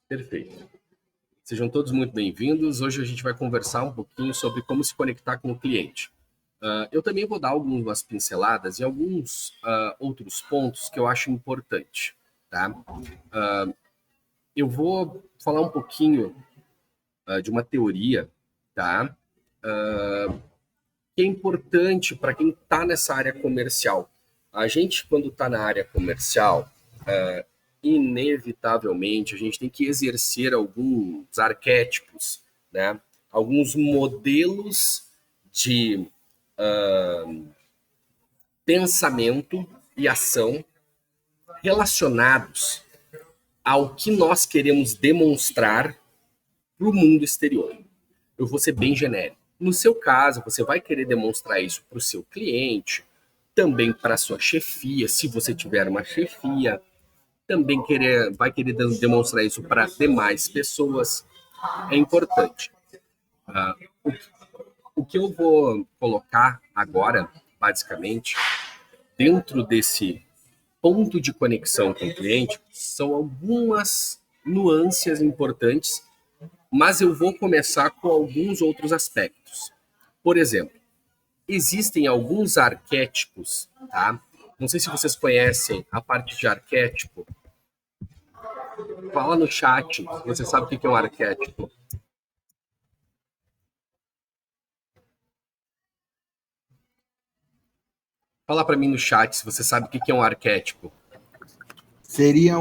Perfeito. Sejam todos muito bem-vindos. Hoje a gente vai conversar um pouquinho sobre como se conectar com o cliente. Eu também vou dar algumas pinceladas e alguns outros pontos que eu acho importante, tá? Eu vou falar um pouquinho de uma teoria, tá? Que é importante para quem está nessa área comercial. A gente, quando está na área comercial, inevitavelmente a gente tem que exercer alguns arquétipos, né? Alguns modelos de pensamento e ação relacionados ao que nós queremos demonstrar para o mundo exterior. Eu vou ser bem genérico. No seu caso, você vai querer demonstrar isso para o seu cliente, também para a sua chefia, se você tiver uma chefia, também vai querer demonstrar isso para demais pessoas. É importante. O, o que eu vou colocar agora, basicamente, dentro desse ponto de conexão com o cliente, são algumas nuances importantes, mas eu vou começar com alguns outros aspectos. Por exemplo, existem alguns arquétipos, tá? Não sei se vocês conhecem a parte de arquétipo. Fala no chat, você sabe o que é um arquétipo. Fala para mim no chat se você sabe o que é um arquétipo. Seria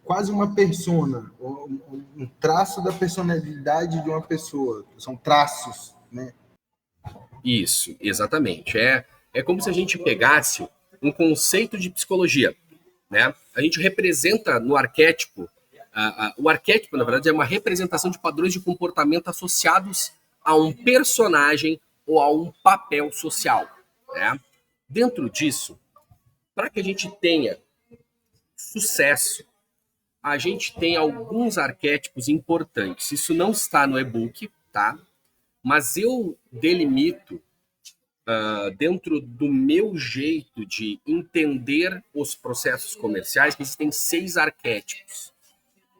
quase uma persona, um traço da personalidade de uma pessoa. São traços, né? Isso, exatamente. É como se a gente pegasse um conceito de psicologia, né? A gente representa no arquétipo, o arquétipo, na verdade, é uma representação de padrões de comportamento associados a um personagem ou a um papel social, né? Dentro disso, para que a gente tenha sucesso, a gente tem alguns arquétipos importantes. Isso não está no e-book, tá? Mas eu delimito dentro do meu jeito de entender os processos comerciais, que existem 6 arquétipos.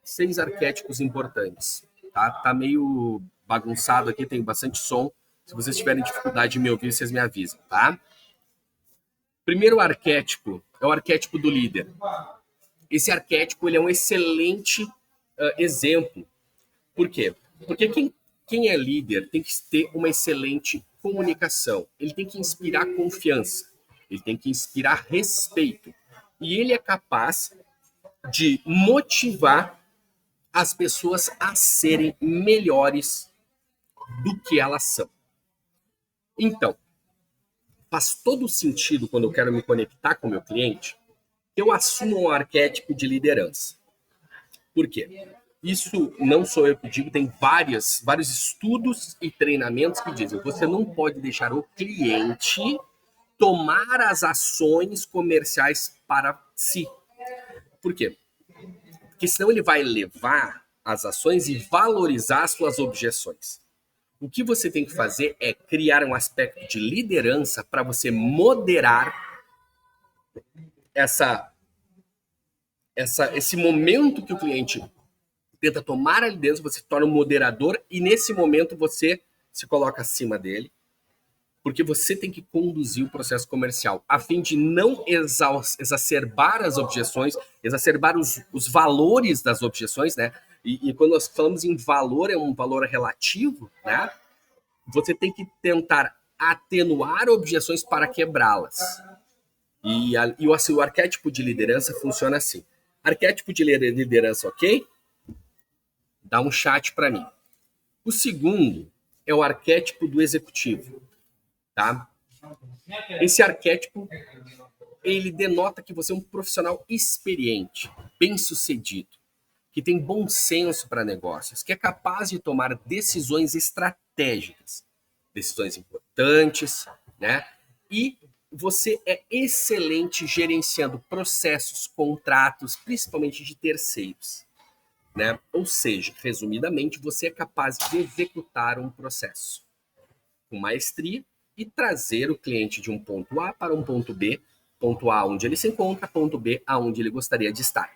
6 arquétipos importantes. Tá meio bagunçado aqui, tem bastante som. Se vocês tiverem dificuldade de me ouvir, vocês me avisam, tá? Primeiro arquétipo é o arquétipo do líder. Esse arquétipo ele é um excelente exemplo. Por quê? Porque quem é líder tem que ter uma excelente comunicação. Ele tem que inspirar confiança. Ele tem que inspirar respeito. E ele é capaz de motivar as pessoas a serem melhores do que elas são. Então, faz todo sentido quando eu quero me conectar com o meu cliente que eu assuma um arquétipo de liderança. Por quê? Isso não sou eu que digo, tem vários estudos e treinamentos que dizem que você não pode deixar o cliente tomar as ações comerciais para si. Por quê? Porque senão ele vai levar as ações e valorizar suas objeções. O que você tem que fazer é criar um aspecto de liderança para você moderar esse momento que o cliente tenta tomar a liderança, você se torna um moderador e nesse momento você se coloca acima dele, porque você tem que conduzir o processo comercial, a fim de não exacerbar as objeções, exacerbar os valores das objeções, né? E quando nós falamos em valor, é um valor relativo, né? Você tem que tentar atenuar objeções para quebrá-las. E o arquétipo de liderança funciona assim. Arquétipo de liderança, ok? Dá um chat para mim. O segundo é o arquétipo do executivo, tá? Esse arquétipo, ele denota que você é um profissional experiente, bem-sucedido, que tem bom senso para negócios, que é capaz de tomar decisões estratégicas, decisões importantes, né? E você é excelente gerenciando processos, contratos, principalmente de terceiros, né? Ou seja, resumidamente, você é capaz de executar um processo com maestria e trazer o cliente de um ponto A para um ponto B, ponto A onde ele se encontra, ponto B aonde ele gostaria de estar.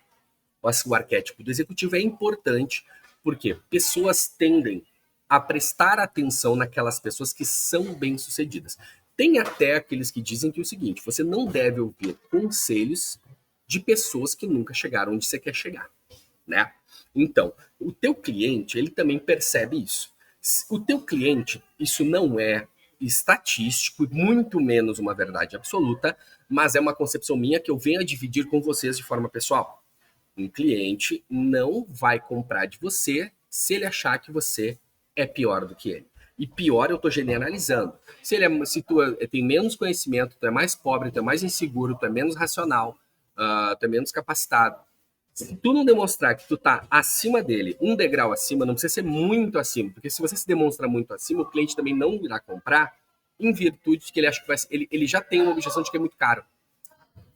O arquétipo do executivo é importante porque pessoas tendem a prestar atenção naquelas pessoas que são bem-sucedidas. Tem até aqueles que dizem que é o seguinte, você não deve ouvir conselhos de pessoas que nunca chegaram onde você quer chegar, né? Então, o teu cliente, ele também percebe isso. O teu cliente, isso não é estatístico, muito menos uma verdade absoluta, mas é uma concepção minha que eu venho a dividir com vocês de forma pessoal. Um cliente não vai comprar de você se ele achar que você é pior do que ele. E pior, eu estou generalizando. Se tu tem menos conhecimento, tu é mais pobre, tu é mais inseguro, tu é menos racional, tu é menos capacitado. Se tu não demonstrar que tu tá acima dele, um degrau acima, não precisa ser muito acima, porque se você se demonstra muito acima, o cliente também não irá comprar em virtude de que ele acha que vai, ele já tem uma objeção de que é muito caro.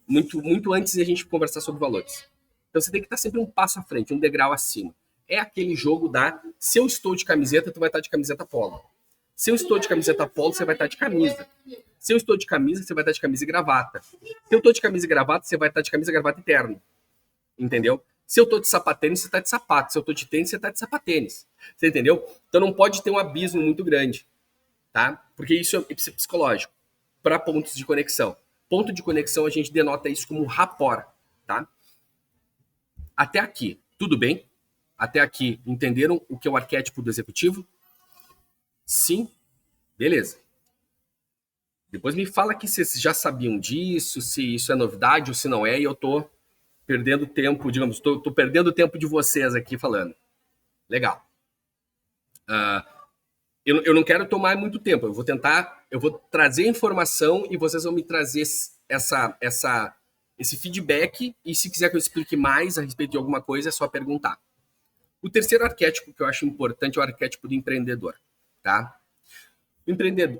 Muito antes de a gente conversar sobre valores. Então você tem que estar sempre um passo à frente, um degrau acima. É aquele jogo da se eu estou de camiseta, tu vai estar de camiseta polo. Se eu estou de camiseta polo, você vai estar de camisa. Se eu estou de camisa, você vai estar de camisa e gravata. Se eu estou de camisa e gravata, você vai estar de camisa e gravata e terno. Entendeu? Se eu estou de sapatênis, você está de sapato. Se eu estou de tênis, você está de sapatênis. Você entendeu? Então não pode ter um abismo muito grande, tá? Porque isso é psicológico. Para pontos de conexão. Ponto de conexão, a gente denota isso como rapport, tá? Até aqui, tudo bem? Até aqui, entenderam o que é o arquétipo do executivo? Sim? Beleza. Depois me fala aqui se vocês já sabiam disso, se isso é novidade ou se não é, e eu tô perdendo tempo, digamos, tô perdendo tempo de vocês aqui falando. Legal. Eu não quero tomar muito tempo, eu vou trazer informação e vocês vão me trazer esse feedback, e se quiser que eu explique mais a respeito de alguma coisa, é só perguntar. O terceiro arquétipo que eu acho importante é o arquétipo do empreendedor, tá?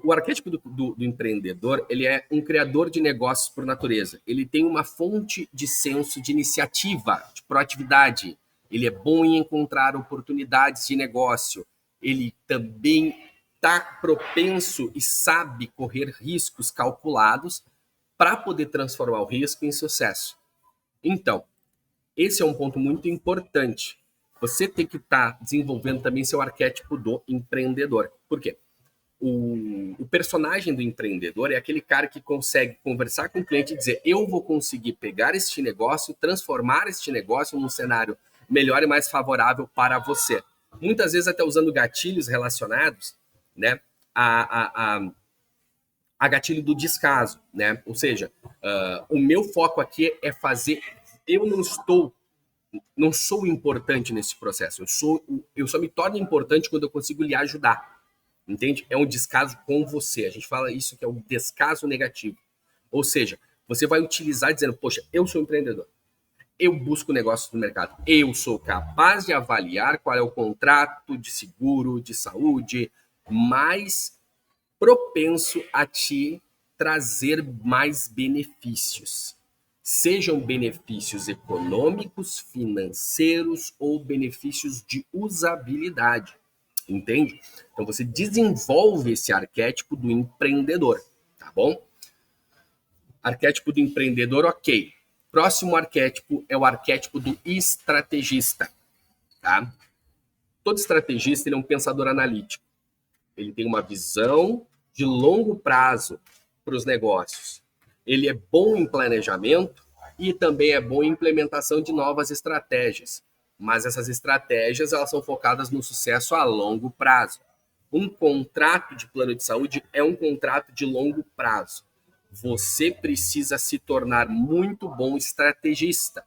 O arquétipo do empreendedor, ele é um criador de negócios por natureza. Ele tem uma fonte de senso de iniciativa, de proatividade. Ele é bom em encontrar oportunidades de negócio. Ele também está propenso e sabe correr riscos calculados para poder transformar o risco em sucesso. Então, esse é um ponto muito importante. Você tem que estar desenvolvendo também seu arquétipo do empreendedor. Por quê? O personagem do empreendedor é aquele cara que consegue conversar com o cliente e dizer: eu vou conseguir pegar este negócio, transformar este negócio num cenário melhor e mais favorável para você. Muitas vezes até usando gatilhos relacionados, né, a gatilho do descaso, né? Ou seja, o meu foco aqui é fazer. Eu não sou importante nesse processo. Eu só me torno importante quando eu consigo lhe ajudar. Entende? É um descaso com você. A gente fala isso que é um descaso negativo. Ou seja, você vai utilizar dizendo: poxa, eu sou empreendedor. Eu busco negócios no mercado. Eu sou capaz de avaliar qual é o contrato de seguro, de saúde, mais propenso a te trazer mais benefícios. Sejam benefícios econômicos, financeiros ou benefícios de usabilidade. Entende? Então você desenvolve esse arquétipo do empreendedor, tá bom? Arquétipo do empreendedor, ok. Próximo arquétipo é o arquétipo do estrategista, tá? Todo estrategista, ele é um pensador analítico. Ele tem uma visão de longo prazo para os negócios. Ele é bom em planejamento e também é bom em implementação de novas estratégias. Mas essas estratégias, elas são focadas no sucesso a longo prazo. Um contrato de plano de saúde é um contrato de longo prazo. Você precisa se tornar muito bom estrategista.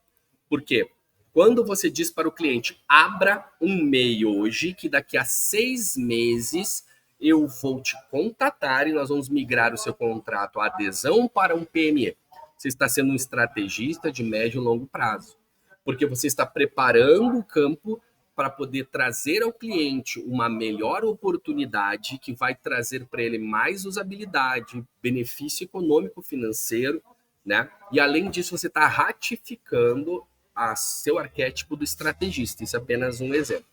Por quê? Quando você diz para o cliente: abra um MEI hoje, que daqui a 6 meses eu vou te contatar e nós vamos migrar o seu contrato a adesão para um PME. Você está sendo um estrategista de médio e longo prazo. Porque você está preparando o campo para poder trazer ao cliente uma melhor oportunidade que vai trazer para ele mais usabilidade, benefício econômico financeiro, né? E além disso, você está ratificando seu arquétipo do estrategista. Isso é apenas um exemplo.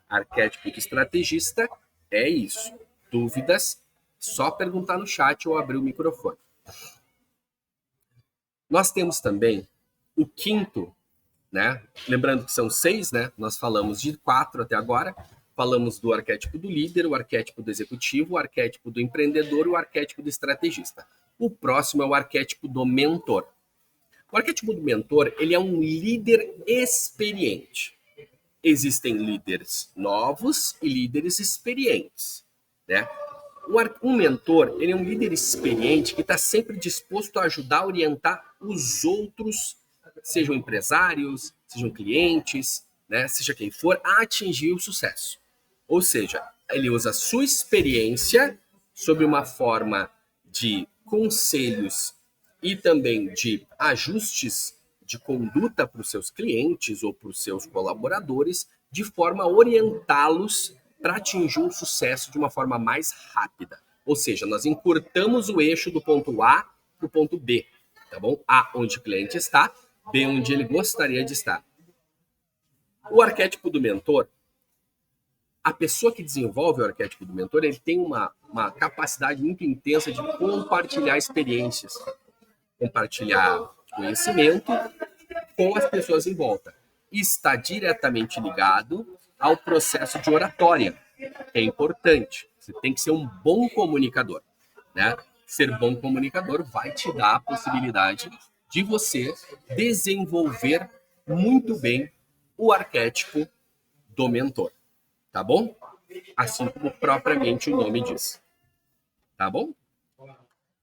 Arquétipo do estrategista é isso. Dúvidas? Só perguntar no chat ou abrir o microfone. Nós temos também o quinto né? Lembrando que são 6, né? Nós falamos de 4 até agora. Falamos do arquétipo do líder, o arquétipo do executivo, o arquétipo do empreendedor e o arquétipo do estrategista. O próximo é o arquétipo do mentor. O arquétipo do mentor, ele é um líder experiente. Existem líderes novos e líderes experientes, né? Um mentor, ele é um líder experiente que está sempre disposto a ajudar a orientar os outros, sejam empresários, sejam clientes, né, seja quem for, a atingir o sucesso. Ou seja, ele usa a sua experiência sob uma forma de conselhos e também de ajustes de conduta para os seus clientes ou para os seus colaboradores, de forma a orientá-los para atingir um sucesso de uma forma mais rápida. Ou seja, nós encurtamos o eixo do ponto A para o ponto B, tá bom? A, onde o cliente está, B, onde ele gostaria de estar. O arquétipo do mentor, a pessoa que desenvolve o arquétipo do mentor, ele tem uma capacidade muito intensa de compartilhar experiências, compartilhar conhecimento com as pessoas em volta. Está diretamente ligado ao processo de oratória, que é importante. Você tem que ser um bom comunicador, né? Ser bom comunicador vai te dar a possibilidade de você desenvolver muito bem o arquétipo do mentor, tá bom? Assim como propriamente o nome diz, tá bom?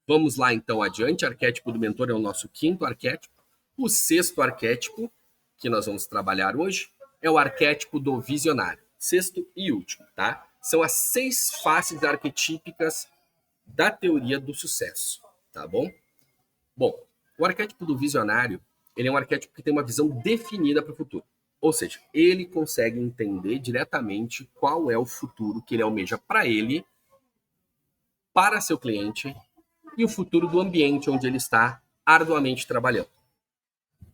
Vamos lá então adiante. Arquétipo do mentor é o nosso 5º arquétipo. O 6º arquétipo que nós vamos trabalhar hoje é o arquétipo do visionário. 6º e último, tá? São as 6 faces arquetípicas da teoria do sucesso, tá bom? Bom, o arquétipo do visionário, ele é um arquétipo que tem uma visão definida para o futuro. Ou seja, ele consegue entender diretamente qual é o futuro que ele almeja para ele, para seu cliente e o futuro do ambiente onde ele está arduamente trabalhando.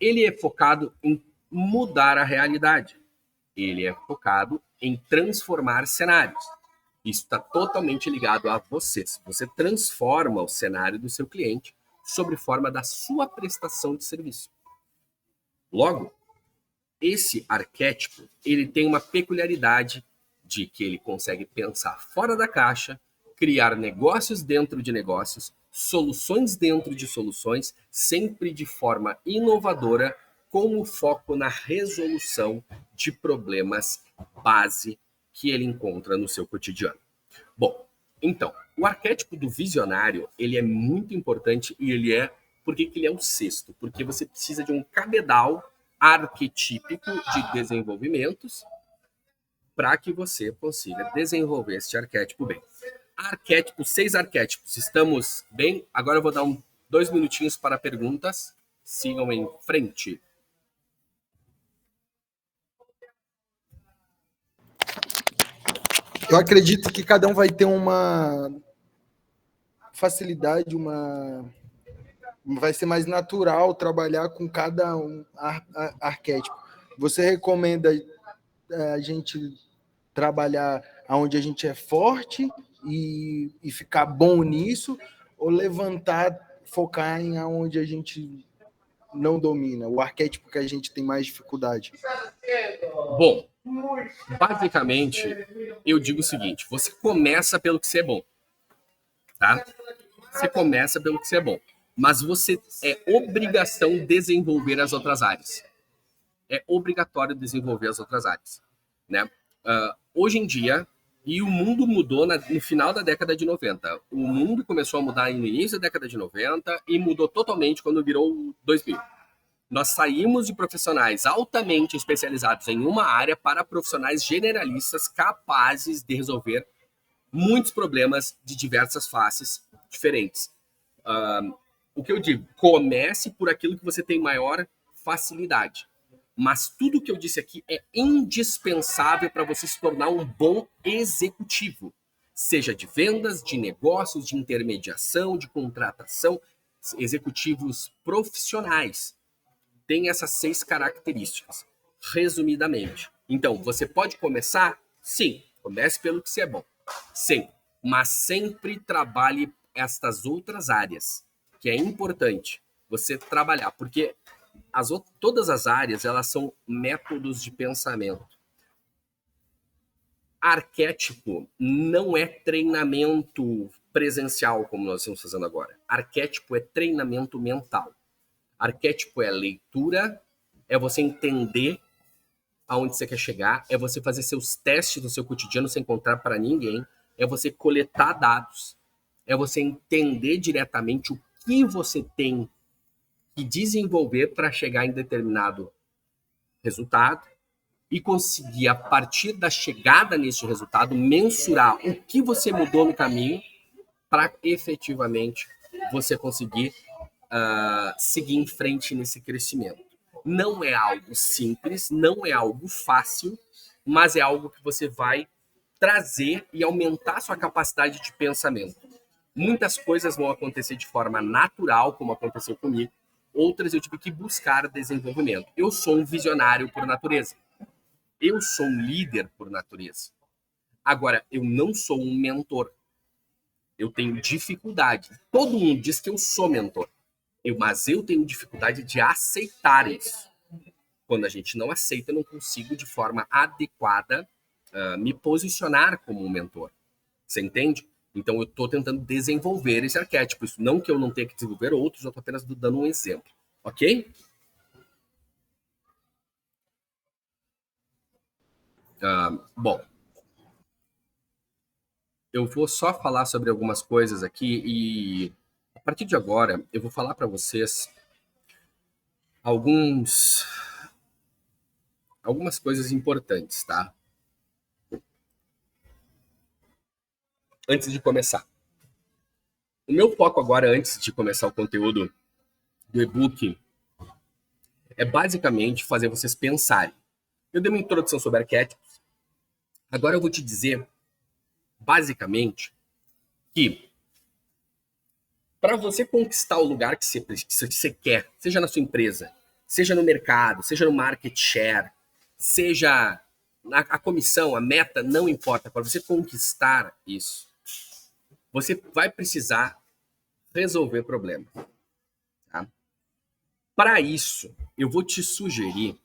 Ele é focado em mudar a realidade. Ele é focado em transformar cenários. Isso está totalmente ligado a você. Você transforma o cenário do seu cliente sob forma da sua prestação de serviço. Logo, esse arquétipo, ele tem uma peculiaridade de que ele consegue pensar fora da caixa, criar negócios dentro de negócios, soluções dentro de soluções, sempre de forma inovadora, com o foco na resolução de problemas base que ele encontra no seu cotidiano. Bom, então, o arquétipo do visionário, ele é muito importante e ele é, por que ele é o 6º? Porque você precisa de um cabedal arquetípico de desenvolvimentos para que você consiga desenvolver este arquétipo bem. Arquétipo, 6 arquétipos, estamos bem? Agora eu vou dar 2 minutinhos para perguntas. Sigam em frente. Eu acredito que cada um vai ter uma facilidade, vai ser mais natural trabalhar com cada um arquétipo. Você recomenda a gente trabalhar onde a gente é forte e ficar bom nisso, ou levantar, focar em onde a gente não domina, o arquétipo que a gente tem mais dificuldade? Bom, basicamente, eu digo o seguinte: você começa pelo que você é bom, tá? Você começa pelo que você é bom, mas você é obrigação desenvolver as outras áreas. É obrigatório desenvolver as outras áreas, né? Hoje em dia, e o mundo mudou no final da década de 90. O mundo começou a mudar no início da década de 90 e mudou totalmente quando virou 2000. Nós saímos de profissionais altamente especializados em uma área para profissionais generalistas capazes de resolver muitos problemas de diversas faces diferentes. O que eu digo, comece por aquilo que você tem maior facilidade. Mas tudo que eu disse aqui é indispensável para você se tornar um bom executivo. Seja de vendas, de negócios, de intermediação, de contratação, executivos profissionais. Tem essas 6 características, resumidamente. Então, você pode começar? Sim, comece pelo que você é bom. Sim, mas sempre trabalhe estas outras áreas, que é importante você trabalhar, porque todas as áreas, elas são métodos de pensamento. Arquétipo não é treinamento presencial, como nós estamos fazendo agora. Arquétipo é treinamento mental. Arquétipo é leitura, é você entender aonde você quer chegar, é você fazer seus testes no seu cotidiano sem contar para ninguém, é você coletar dados, é você entender diretamente o que você tem que desenvolver para chegar em determinado resultado e conseguir, a partir da chegada nesse resultado, mensurar o que você mudou no caminho para efetivamente você conseguir seguir em frente nesse crescimento. Não é algo simples, não é algo fácil, mas é algo que você vai trazer e aumentar sua capacidade de pensamento. Muitas coisas vão acontecer de forma natural, como aconteceu comigo. Outras eu tive que buscar desenvolvimento. Eu sou um visionário por natureza. Eu sou um líder por natureza. Agora, eu não sou um mentor. Eu tenho dificuldade. Todo mundo diz que eu sou mentor. Mas eu tenho dificuldade de aceitar isso. Quando a gente não aceita, eu não consigo, de forma adequada, me posicionar como um mentor. Você entende? Então, eu estou tentando desenvolver esse arquétipo. Isso não que eu não tenha que desenvolver outros, eu estou apenas dando um exemplo. Ok? Bom, eu vou só falar sobre algumas coisas aqui e, a partir de agora, eu vou falar para vocês algumas coisas importantes, tá? Antes de começar. O meu foco agora, antes de começar o conteúdo do e-book, é basicamente fazer vocês pensarem. Eu dei uma introdução sobre arquétipos. Agora eu vou te dizer, basicamente, que para você conquistar o lugar que você quer, seja na sua empresa, seja no mercado, seja no market share, seja a comissão, a meta, não importa. Para você conquistar isso, você vai precisar resolver problemas. Tá? Para isso, eu vou te sugerir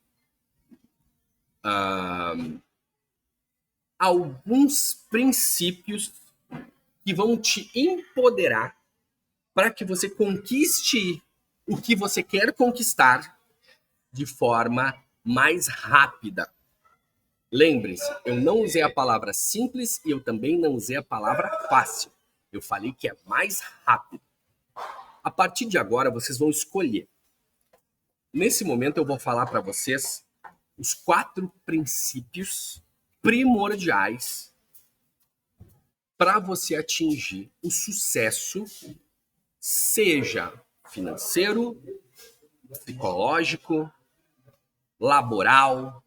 alguns princípios que vão te empoderar para que você conquiste o que você quer conquistar de forma mais rápida. Lembre-se, eu não usei a palavra simples e eu também não usei a palavra fácil. Eu falei que é mais rápido. A partir de agora, vocês vão escolher. Nesse momento, eu vou falar para vocês os 4 princípios primordiais para você atingir o sucesso, seja financeiro, psicológico, laboral,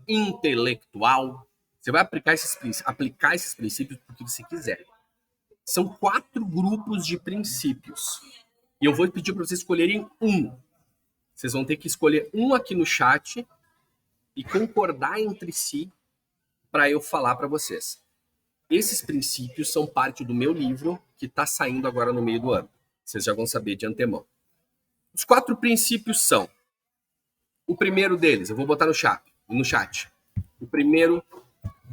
intelectual. Você vai aplicar esses princípios porque você quiser. São 4 grupos de princípios. E eu vou pedir para vocês escolherem um. Vocês vão ter que escolher um aqui no chat e concordar entre si para eu falar para vocês. Esses princípios são parte do meu livro que está saindo agora no meio do ano. Vocês já vão saber de antemão. Os 4 princípios são: o primeiro deles, eu vou botar no chat. O primeiro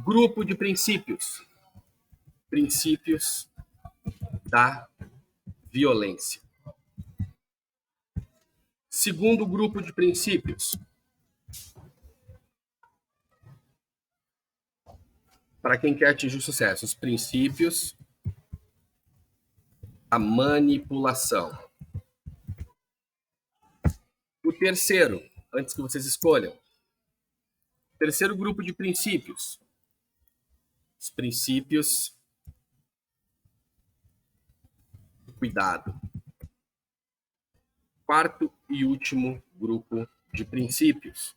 grupo de princípios. Princípios da violência. Segundo grupo de princípios. Para quem quer atingir o sucesso, os princípios da manipulação. O terceiro, antes que vocês escolham, terceiro grupo de princípios. Os princípios do cuidado. Quarto e último grupo de princípios.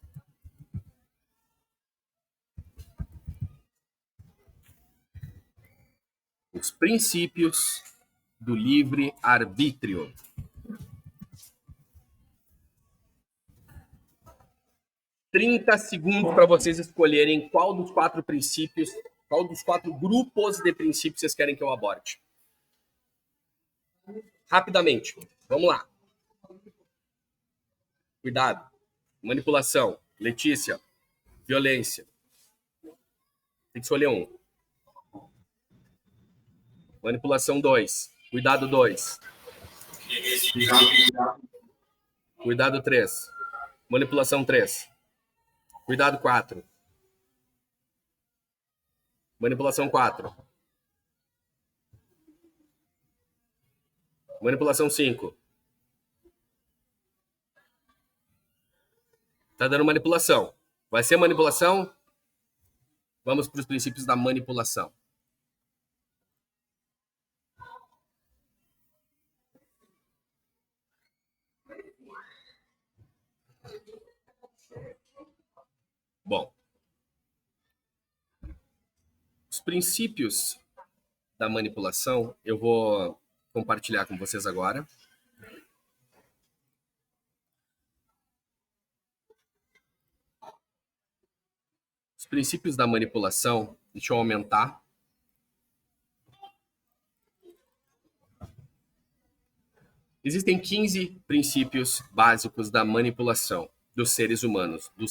Os princípios do livre-arbítrio. Trinta segundos para vocês escolherem qual dos 4 princípios, qual dos 4 grupos de princípios vocês querem que eu aborde. Rapidamente, vamos lá. Cuidado. Manipulação. Letícia. Violência. Tem que escolher um. Manipulação 2. Cuidado 2. Cuidado 3. Manipulação 3. Cuidado 4. Manipulação 4. Manipulação 5. Tá dando manipulação. Vai ser manipulação? Vamos para os princípios da manipulação. Bom, os princípios da manipulação eu vou compartilhar com vocês agora. Os princípios da manipulação, deixa eu aumentar. Existem 15 princípios básicos da manipulação dos seres humanos, do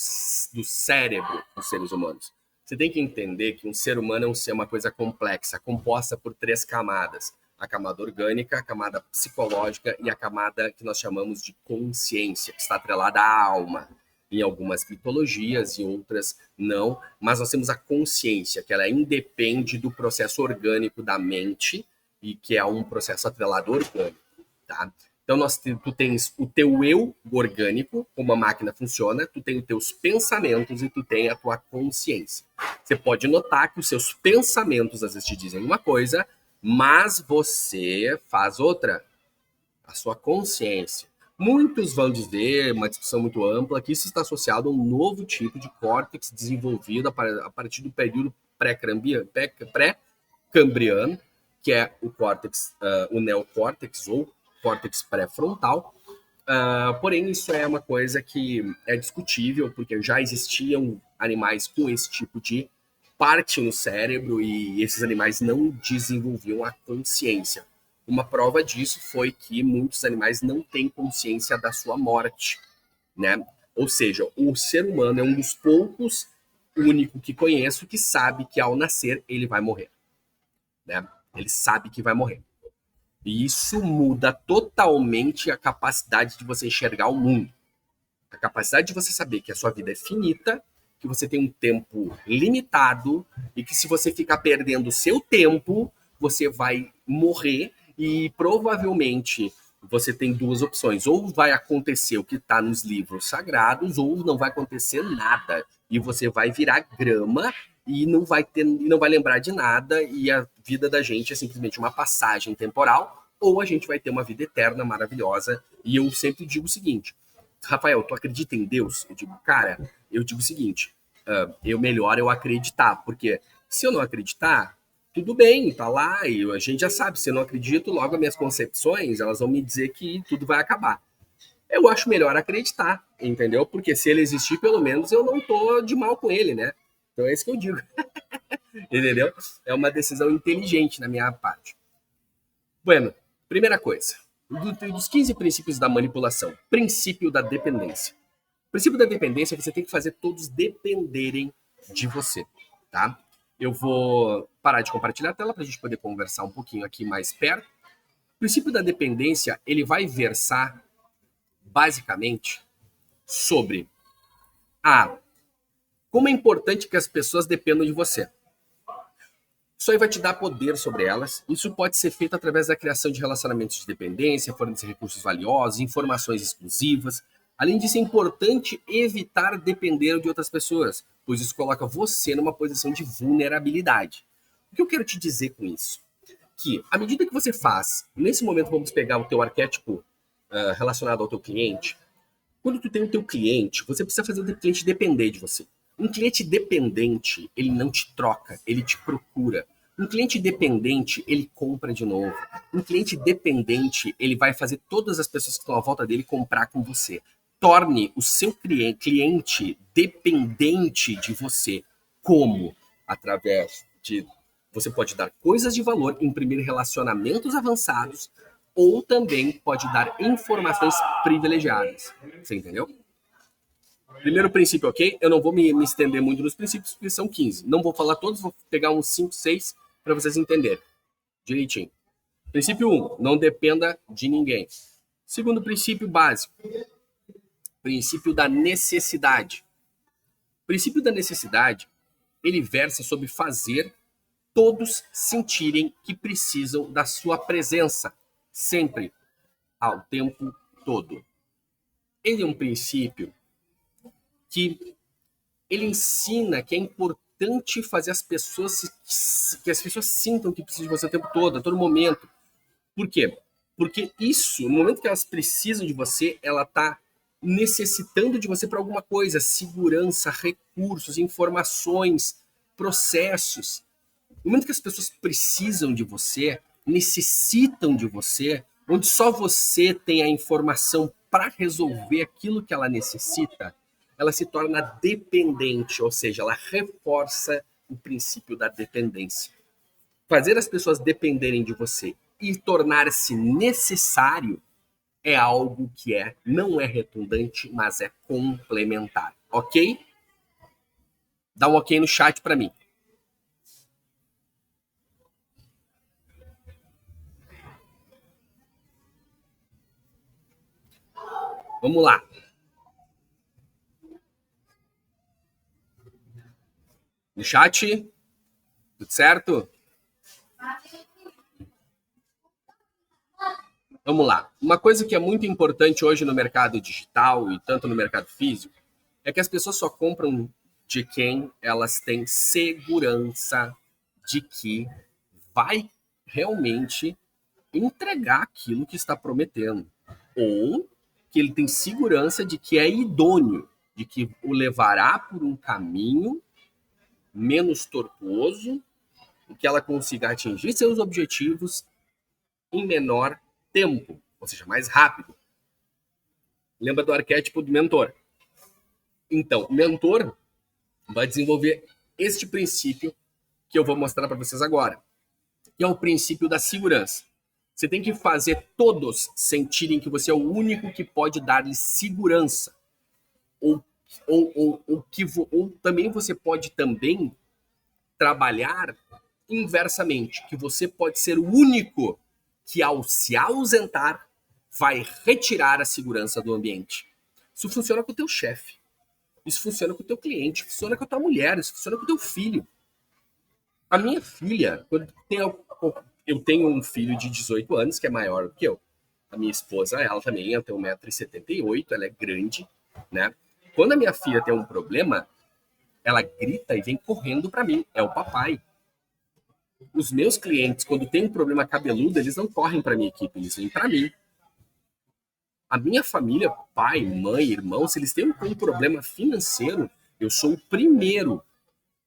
cérebro dos seres humanos. Você tem que entender que um ser humano é uma coisa complexa, composta por 3 camadas. A camada orgânica, a camada psicológica e a camada que nós chamamos de consciência, que está atrelada à alma. Em algumas mitologias e outras não, mas nós temos a consciência, que ela independe do processo orgânico da mente e que é um processo atrelado orgânico. Tá? Então, tu tens o teu eu orgânico, como a máquina funciona, tu tem os teus pensamentos e tu tem a tua consciência. Você pode notar que os seus pensamentos às vezes te dizem uma coisa, mas você faz outra. A sua consciência. Muitos vão dizer, uma discussão muito ampla, que isso está associado a um novo tipo de córtex desenvolvido a partir do período pré-cambriano, que é o córtex, o neocórtex ou córtex pré-frontal. Porém, isso é uma coisa que é discutível, porque já existiam animais com esse tipo de parte no cérebro e esses animais não desenvolviam a consciência. Uma prova disso foi que muitos animais não têm consciência da sua morte, né? Ou seja, o ser humano é um dos poucos, único que conheço, que sabe que ao nascer ele vai morrer, né? Ele sabe que vai morrer. E isso muda totalmente a capacidade de você enxergar o mundo. A capacidade de você saber que a sua vida é finita, que você tem um tempo limitado e que se você ficar perdendo o seu tempo, você vai morrer e provavelmente você tem 2 opções. Ou vai acontecer o que está nos livros sagrados ou não vai acontecer nada. E você vai virar grama e não vai lembrar de nada e a vida da gente é simplesmente uma passagem temporal, ou a gente vai ter uma vida eterna maravilhosa. E eu sempre digo o seguinte: Rafael, tu acredita em Deus? Eu digo, cara, eu digo o seguinte, melhor eu acreditar, porque se eu não acreditar, tudo bem, tá lá, e a gente já sabe, se eu não acredito, logo as minhas concepções, elas vão me dizer que tudo vai acabar. Eu acho melhor acreditar, entendeu? Porque se ele existir, pelo menos eu não tô de mal com ele, né? Então é isso que eu digo. Entendeu? É uma decisão inteligente na minha parte. Bueno, primeira coisa, dos 15 princípios da manipulação, princípio da dependência. O princípio da dependência é que você tem que fazer todos dependerem de você, tá? Eu vou parar de compartilhar a tela para a gente poder conversar um pouquinho aqui mais perto. O princípio da dependência, ele vai versar basicamente sobre como é importante que as pessoas dependam de você. Isso aí vai te dar poder sobre elas. Isso pode ser feito através da criação de relacionamentos de dependência, fornecer recursos valiosos, informações exclusivas. Além disso, é importante evitar depender de outras pessoas, pois isso coloca você numa posição de vulnerabilidade. O que eu quero te dizer com isso? Que, à medida que você faz, nesse momento vamos pegar o teu arquétipo relacionado ao teu cliente. Quando tu tem o teu cliente, você precisa fazer o cliente depender de você. Um cliente dependente, ele não te troca, ele te procura. Um cliente dependente, ele compra de novo. Um cliente dependente, ele vai fazer todas as pessoas que estão à volta dele comprar com você. Torne o seu cliente dependente de você. Como? Através de... Você pode dar coisas de valor, imprimir relacionamentos avançados, ou também pode dar informações privilegiadas. Você entendeu? Primeiro princípio, ok? Eu não vou me estender muito nos princípios, porque são 15. Não vou falar todos, vou pegar uns 5, 6 para vocês entenderem direitinho. Princípio 1, não dependa de ninguém. Segundo princípio básico, princípio da necessidade. O princípio da necessidade, ele versa sobre fazer todos sentirem que precisam da sua presença, sempre, ao tempo todo. Ele é um princípio que ele ensina que é importante fazer as pessoas que as pessoas sintam que precisam de você o tempo todo, a todo momento. Por quê? Porque isso, no momento que elas precisam de você, ela está necessitando de você para alguma coisa, segurança, recursos, informações, processos. No momento que as pessoas precisam de você, necessitam de você, onde só você tem a informação para resolver aquilo que ela necessita, ela se torna dependente, ou seja, ela reforça o princípio da dependência. Fazer as pessoas dependerem de você e tornar-se necessário é algo que não é redundante, mas é complementar, ok? Dá um ok no chat para mim. Vamos lá. No chat? Tudo certo? Vamos lá. Uma coisa que é muito importante hoje no mercado digital e tanto no mercado físico é que as pessoas só compram de quem elas têm segurança de que vai realmente entregar aquilo que está prometendo. Ou que ele tem segurança de que é idôneo, de que o levará por um caminho menos tortuoso, e que ela consiga atingir seus objetivos em menor tempo, ou seja, mais rápido. Lembra do arquétipo do mentor? Então, o mentor vai desenvolver este princípio que eu vou mostrar para vocês agora, que é o princípio da segurança. Você tem que fazer todos sentirem que você é o único que pode dar-lhes segurança. Ou também você pode também trabalhar inversamente, que você pode ser o único que, ao se ausentar, vai retirar a segurança do ambiente. Isso funciona com o teu chefe, isso funciona com o teu cliente, isso funciona com a tua mulher, isso funciona com o teu filho. A minha filha, eu tenho um filho de 18 anos, que é maior do que eu. A minha esposa, ela também, ela tem 1,78 m, ela é grande, né? Quando a minha filha tem um problema, ela grita e vem correndo para mim, é o papai. Os meus clientes, quando tem um problema cabeludo, eles não correm para minha equipe, eles vêm para mim. A minha família, pai, mãe, irmão, se eles têm um problema financeiro, eu sou o primeiro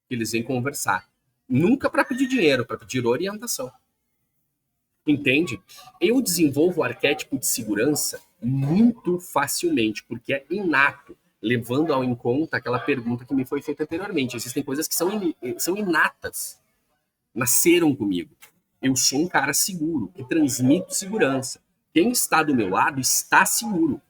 que eles vêm conversar. Nunca para pedir dinheiro, para pedir orientação. Entende? Eu desenvolvo o arquétipo de segurança muito facilmente, porque é inato, levando ao em conta aquela pergunta que me foi feita anteriormente. Existem coisas que são inatas, nasceram comigo. Eu sou um cara seguro, que transmito segurança. Quem está do meu lado está seguro.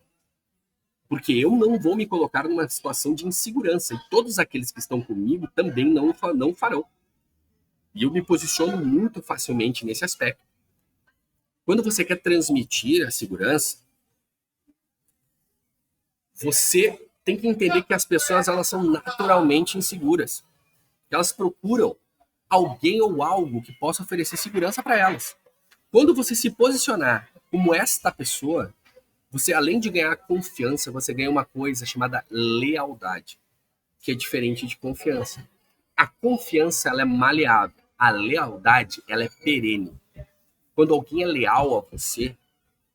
Porque eu não vou me colocar numa situação de insegurança. E todos aqueles que estão comigo também não farão. E eu me posiciono muito facilmente nesse aspecto. Quando você quer transmitir a segurança, você tem que entender que as pessoas, elas são naturalmente inseguras. Elas procuram alguém ou algo que possa oferecer segurança para elas. Quando você se posicionar como esta pessoa, você, além de ganhar confiança, você ganha uma coisa chamada lealdade, que é diferente de confiança. A confiança, ela é maleável. A lealdade, ela é perene. Quando alguém é leal a você,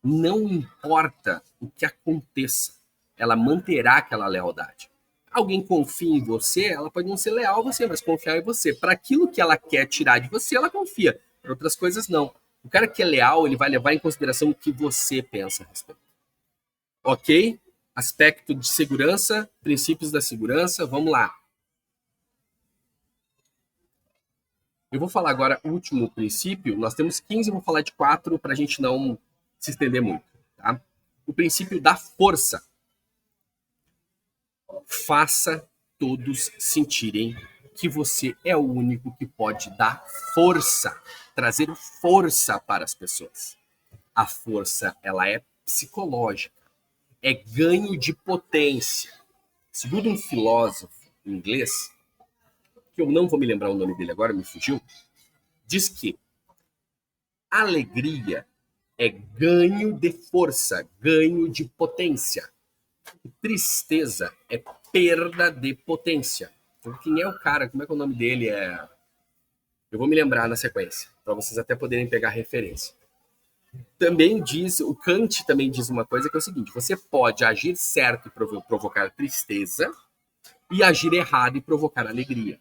não importa o que aconteça, ela manterá aquela lealdade. Alguém confia em você, ela pode não ser leal a você, mas confiar em você. Para aquilo que ela quer tirar de você, ela confia. Para outras coisas, não. O cara que é leal, ele vai levar em consideração o que você pensa a respeito. Ok? Aspecto de segurança, princípios da segurança, vamos lá. Eu vou falar agora o último princípio. Nós temos 15, eu vou falar de 4 para a gente não se estender muito. Tá? O princípio da força. Faça todos sentirem que você é o único que pode dar força, trazer força para as pessoas. A força, ela é psicológica, é ganho de potência. Segundo um filósofo inglês, que eu não vou me lembrar o nome dele agora, me fugiu, diz que alegria é ganho de força, ganho de potência. Tristeza é perda de potência. Então, quem é o cara? Como é que o nome dele é? Eu vou me lembrar na sequência, para vocês até poderem pegar referência. Também diz, o Kant também diz uma coisa que é o seguinte: você pode agir certo e provocar tristeza e agir errado e provocar alegria.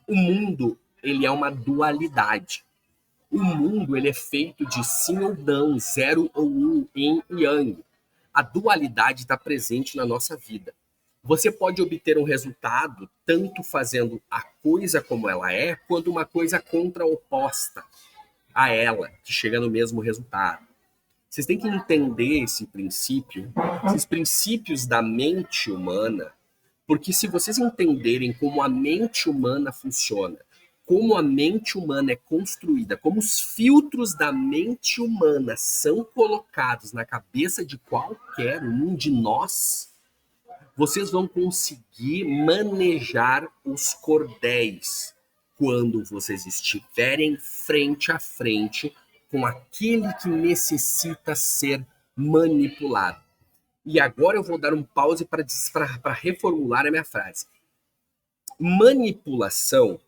O mundo, ele é uma dualidade. O mundo, ele é feito de sim ou não, zero ou um, yin e yang. A dualidade está presente na nossa vida. Você pode obter um resultado tanto fazendo a coisa como ela é, quanto uma coisa contraoposta a ela, que chega no mesmo resultado. Vocês têm que entender esse princípio, esses princípios da mente humana, porque se vocês entenderem como a mente humana funciona, como a mente humana é construída, como os filtros da mente humana são colocados na cabeça de qualquer um de nós, vocês vão conseguir manejar os cordéis quando vocês estiverem frente a frente com aquele que necessita ser manipulado. E agora eu vou dar um pause para reformular a minha frase. Manipulação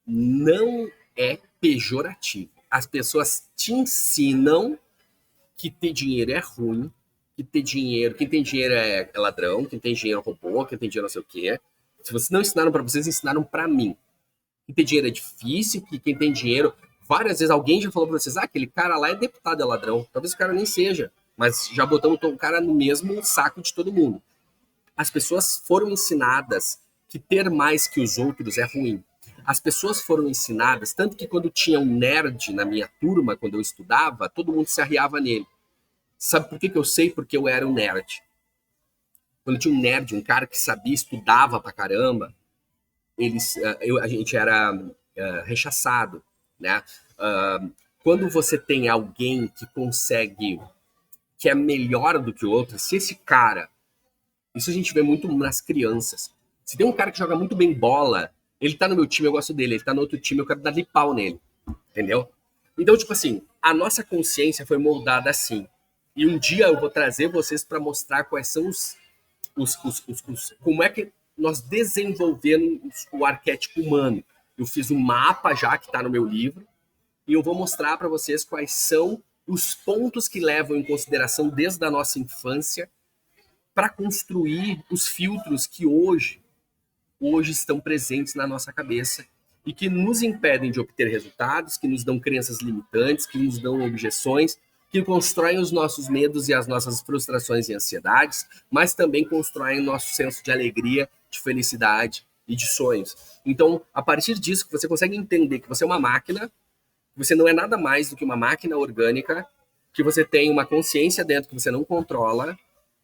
não é pejorativo. As pessoas te ensinam que ter dinheiro é ruim, que ter dinheiro, quem tem dinheiro é ladrão, quem tem dinheiro é robô, quem tem dinheiro não sei o quê. Se vocês não ensinaram para vocês, ensinaram para mim. Que ter dinheiro é difícil, que quem tem dinheiro... Várias vezes alguém já falou para vocês, aquele cara lá é deputado, é ladrão. Talvez o cara nem seja, mas já botamos o cara no mesmo saco de todo mundo. As pessoas foram ensinadas que ter mais que os outros é ruim. As pessoas foram ensinadas, tanto que quando tinha um nerd na minha turma, quando eu estudava, todo mundo se arriava nele. Sabe por que eu sei? Porque eu era um nerd. Quando tinha um nerd, um cara que sabia, estudava pra caramba, a gente era rechaçado, né? Quando você tem alguém que consegue, que é melhor do que o outro, se esse cara, isso a gente vê muito nas crianças, se tem um cara que joga muito bem bola, ele tá no meu time, eu gosto dele, ele tá no outro time, eu quero dar-lhe pau nele, entendeu? Então, tipo assim, a nossa consciência foi moldada assim. E um dia eu vou trazer vocês para mostrar quais são como é que nós desenvolvemos o arquétipo humano. Eu fiz um mapa já que está no meu livro e eu vou mostrar para vocês quais são os pontos que levam em consideração desde a nossa infância para construir os filtros que hoje estão presentes na nossa cabeça e que nos impedem de obter resultados, que nos dão crenças limitantes, que nos dão objeções, que constroem os nossos medos e as nossas frustrações e ansiedades, mas também constroem o nosso senso de alegria, de felicidade e de sonhos. Então, a partir disso, você consegue entender que você é uma máquina, que você não é nada mais do que uma máquina orgânica, que você tem uma consciência dentro que você não controla,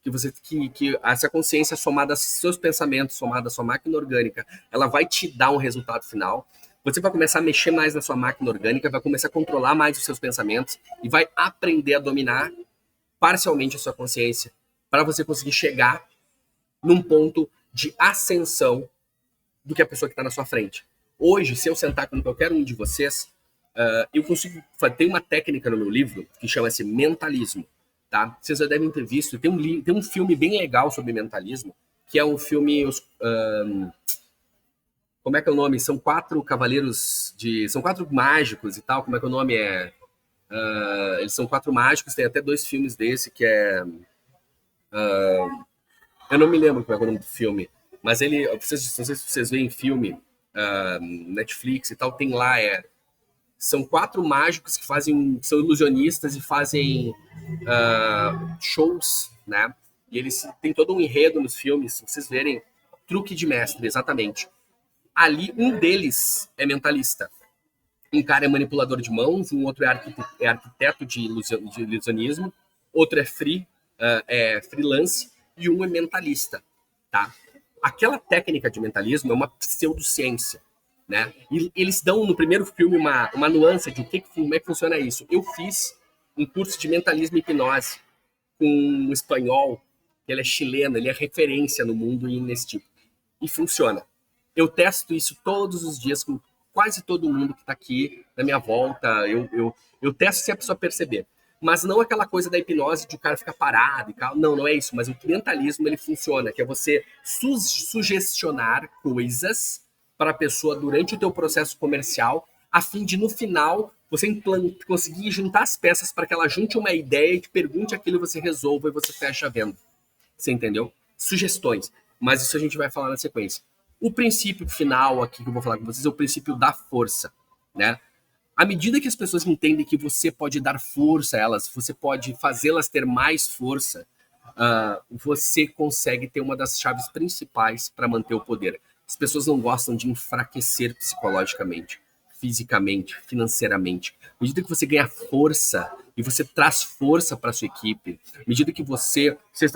que essa consciência somada aos seus pensamentos, somada à sua máquina orgânica, ela vai te dar um resultado final. Você vai começar a mexer mais na sua máquina orgânica, vai começar a controlar mais os seus pensamentos e vai aprender a dominar parcialmente a sua consciência para você conseguir chegar num ponto de ascensão do que a pessoa que está na sua frente. Hoje, se eu sentar com qualquer um de vocês, eu consigo... Tem uma técnica no meu livro que chama-se mentalismo. Tá? Vocês já devem ter visto. Tem um filme bem legal sobre mentalismo, que é um filme... como é que é o nome? São 4 cavaleiros de... São 4 mágicos e tal. Como é que o nome é? Eles são 4 mágicos. Tem até 2 filmes desse, que é... eu não me lembro como é o nome do filme. Mas ele... Não sei se vocês veem filme, Netflix e tal. Tem lá, são 4 mágicos que são ilusionistas e fazem shows, né? E eles têm todo um enredo nos filmes, se vocês verem, truque de mestre, exatamente. Ali, um deles é mentalista. Um cara é manipulador de mãos, um outro é arquiteto de ilusionismo, outro é freelance e um é mentalista. tá? Aquela técnica de mentalismo é uma pseudociência, né? E eles dão no primeiro filme uma nuance de como é que funciona isso. Eu fiz um curso de mentalismo e hipnose com um espanhol, ele é chileno, ele é referência no mundo e nesse tipo. E funciona. Eu testo isso todos os dias com quase todo mundo que está aqui na minha volta. Eu testo se a pessoa perceber. Mas não aquela coisa da hipnose de o cara ficar parado e tal. Não, não é isso. Mas o mentalismo, ele funciona, que é você sugestionar coisas para a pessoa durante o teu processo comercial, a fim de, no final, você conseguir juntar as peças para que ela junte uma ideia e te pergunte aquilo, você resolva e você fecha a venda. Você entendeu? Sugestões. Mas isso a gente vai falar na sequência. O princípio final aqui que eu vou falar com vocês é o princípio da força, né? À medida que as pessoas entendem que você pode dar força a elas, você pode fazê-las ter mais força, você consegue ter uma das chaves principais para manter o poder. As pessoas não gostam de enfraquecer psicologicamente, fisicamente, financeiramente. À medida que você ganha força e você traz força para sua equipe, à medida que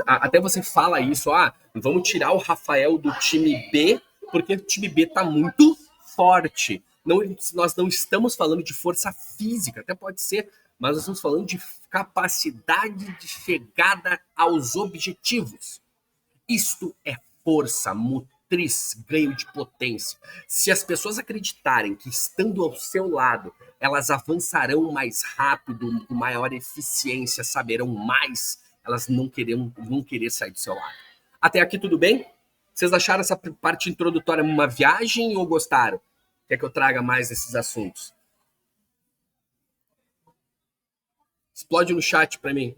até você fala isso, vamos tirar o Rafael do time B, porque o time B está muito forte. Não, nós não estamos falando de força física, até pode ser, mas nós estamos falando de capacidade de chegada aos objetivos. Isto é força motriz, ganho de potência. Se as pessoas acreditarem que estando ao seu lado, elas avançarão mais rápido, com maior eficiência, saberão mais, elas não vão querer sair do seu lado. Até aqui tudo bem? Vocês acharam essa parte introdutória uma viagem ou gostaram? Quer que eu traga mais desses assuntos? Explode no chat para mim.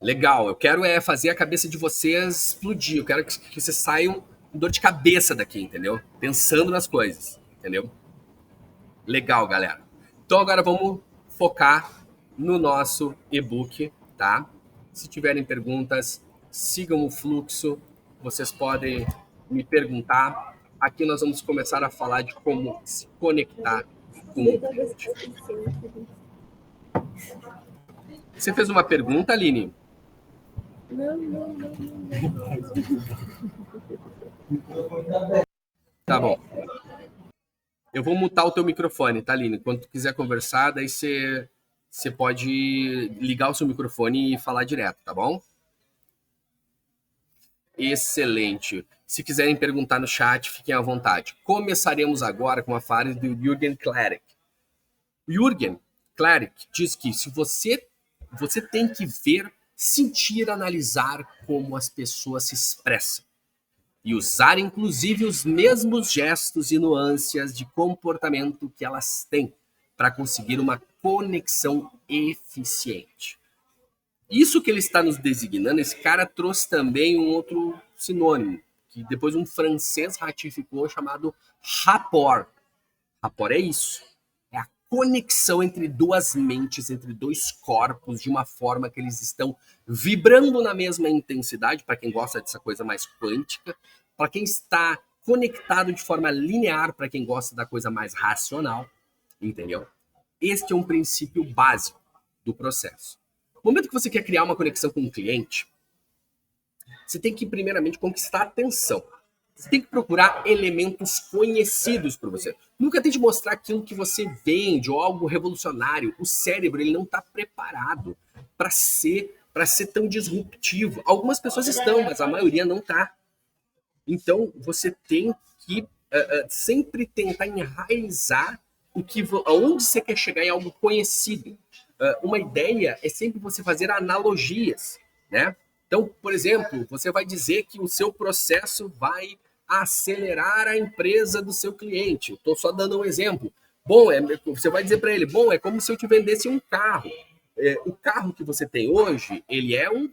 Legal, eu quero fazer a cabeça de vocês explodir. Eu quero que vocês saiam com dor de cabeça daqui, entendeu? Pensando nas coisas, entendeu? Legal, galera. Então agora vamos focar no nosso e-book, tá? Se tiverem perguntas, sigam o fluxo. Vocês podem me perguntar. Aqui nós vamos começar a falar de como se conectar com o cliente. Você fez uma pergunta, Aline? Não. Tá bom. Eu vou mutar o teu microfone, tá, Aline? Quando tu quiser conversar, daí você pode ligar o seu microfone e falar direto, tá bom? Excelente. Se quiserem perguntar no chat, fiquem à vontade. Começaremos agora com a frase do Jürgen Klarik. Jürgen Klarik diz que se você tem que ver, sentir, analisar como as pessoas se expressam e usar inclusive os mesmos gestos e nuances de comportamento que elas têm para conseguir uma conexão eficiente. Isso que ele está nos designando, esse cara trouxe também um outro sinônimo, que depois um francês ratificou, chamado rapport. Rapport é isso. É a conexão entre duas mentes, entre dois corpos, de uma forma que eles estão vibrando na mesma intensidade, para quem gosta dessa coisa mais quântica, para quem está conectado de forma linear, para quem gosta da coisa mais racional, entendeu? Este é um princípio básico do processo. No momento que você quer criar uma conexão com um cliente, você tem que primeiramente conquistar a atenção. Você tem que procurar elementos conhecidos por você. Nunca tente mostrar aquilo que você vende ou algo revolucionário. O cérebro ele não está preparado para ser tão disruptivo. Algumas pessoas estão, mas a maioria não está. Então, você tem que sempre tentar enraizar aonde você quer chegar em algo conhecido. Uma ideia é sempre você fazer analogias, né? Então, por exemplo, você vai dizer que o seu processo vai acelerar a empresa do seu cliente. Estou só dando um exemplo. Bom, você vai dizer para ele, é como se eu te vendesse um carro. O carro que você tem hoje, ele é um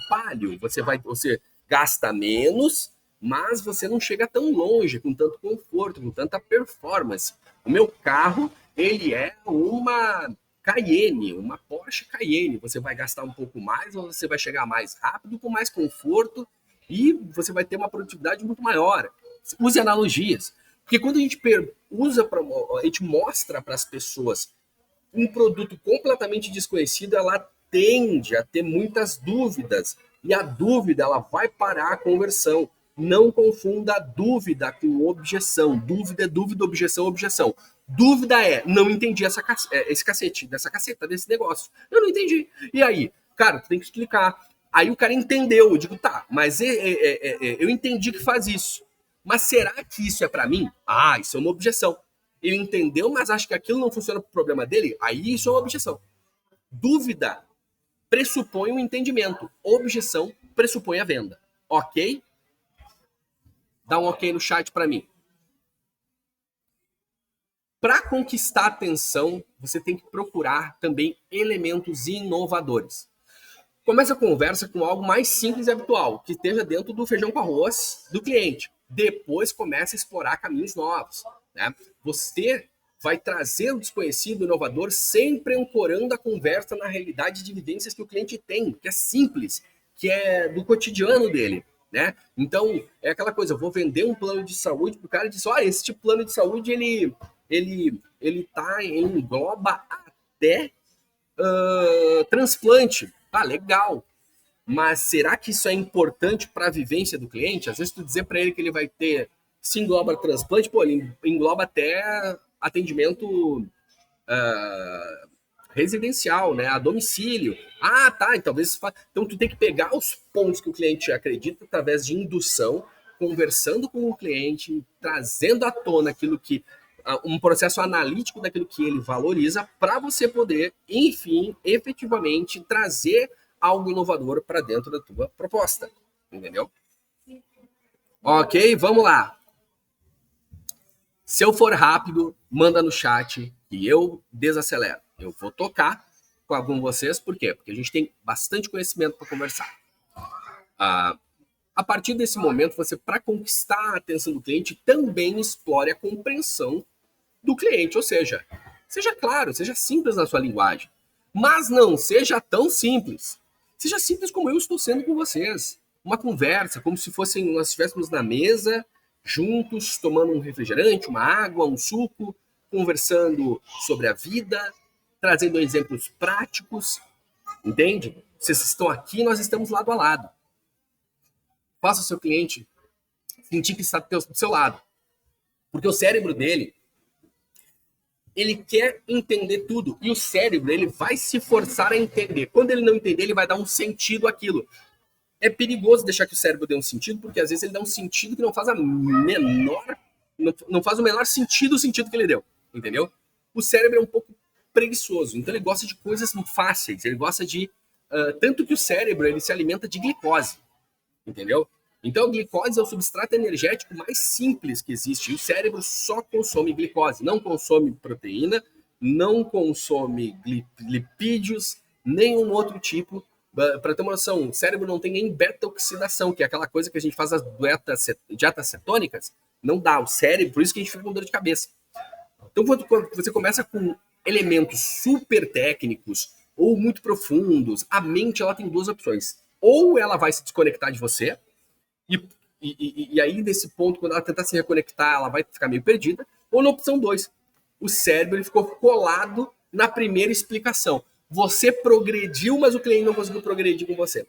Palio. Você gasta menos, mas você não chega tão longe, com tanto conforto, com tanta performance. O meu carro, ele é uma Cayenne, uma Porsche Cayenne. Você vai gastar um pouco mais, ou você vai chegar mais rápido, com mais conforto, e você vai ter uma produtividade muito maior. Use analogias. Porque quando a gente mostra para as pessoas Um produto completamente desconhecido, ela tende a ter muitas dúvidas. E a dúvida, ela vai parar a conversão. Não confunda dúvida com objeção. Dúvida é dúvida, objeção é objeção. Dúvida é, não entendi esse cacete, dessa caceta, desse negócio. Eu não entendi. E aí? Cara, tu tem que explicar. Aí o cara entendeu. Eu digo, tá, mas eu entendi que faz isso. Mas será que isso é para mim? Ah, isso é uma objeção. Ele entendeu, mas acha que aquilo não funciona para o problema dele? Aí isso é uma objeção. Dúvida pressupõe um entendimento. Objeção pressupõe a venda. Ok? Dá um ok no chat para mim. Para conquistar a atenção, você tem que procurar também elementos inovadores. Começa a conversa com algo mais simples e habitual, que esteja dentro do feijão com arroz do cliente. Depois começa a explorar caminhos novos. Né? Você vai trazer o desconhecido, inovador, sempre ancorando a conversa na realidade de vivências que o cliente tem, que é simples, que é do cotidiano dele. Né? Então, é aquela coisa, eu vou vender um plano de saúde para o cara e diz, olha, esse tipo de plano de saúde, ele engloba até transplante. Ah, legal. Mas será que isso é importante para a vivência do cliente? Às vezes tu dizer para ele que ele vai ter, se engloba transplante, pô, ele engloba até atendimento residencial, né, a domicílio. Ah, tá, então tu tem que pegar os pontos que o cliente acredita através de indução, conversando com o cliente, trazendo à tona aquilo que um processo analítico daquilo que ele valoriza para você poder, enfim, efetivamente trazer algo inovador para dentro da tua proposta, entendeu? Ok, vamos lá. Se eu for rápido, manda no chat e eu desacelero. Eu vou tocar com algum de vocês, por quê? Porque a gente tem bastante conhecimento para conversar. A partir desse momento, você, para conquistar a atenção do cliente, também explore a compreensão do cliente, ou seja claro, seja simples na sua linguagem, mas não seja tão simples. Seja simples como eu estou sendo com vocês. Uma conversa, como se nós estivéssemos na mesa, juntos, tomando um refrigerante, uma água, um suco, conversando sobre a vida, trazendo exemplos práticos, entende? Vocês estão aqui, nós estamos lado a lado. Faça o seu cliente sentir que está do seu lado. Porque o cérebro dele, ele quer entender tudo. E o cérebro, ele vai se forçar a entender. Quando ele não entender, ele vai dar um sentido àquilo. É perigoso deixar que o cérebro dê um sentido, porque às vezes ele dá um sentido que não faz não faz o menor sentido o sentido que ele deu. Entendeu? O cérebro é um pouco preguiçoso. Então ele gosta de coisas fáceis. Ele gosta de... tanto que o cérebro, ele se alimenta de glicose. Entendeu? Então, a glicose é o substrato energético mais simples que existe. E o cérebro só consome glicose, não consome proteína, não consome lipídios, nenhum outro tipo. Para ter uma noção, o cérebro não tem nem beta-oxidação, que é aquela coisa que a gente faz as dietas cetônicas. Não dá. O cérebro, por isso que a gente fica com dor de cabeça. Então, quando você começa com elementos super técnicos ou muito profundos, a mente ela tem duas opções. Ou ela vai se desconectar de você, e aí, nesse ponto, quando ela tentar se reconectar, ela vai ficar meio perdida. Ou na opção 2, o cérebro ele ficou colado na primeira explicação. Você progrediu, mas o cliente não conseguiu progredir com você.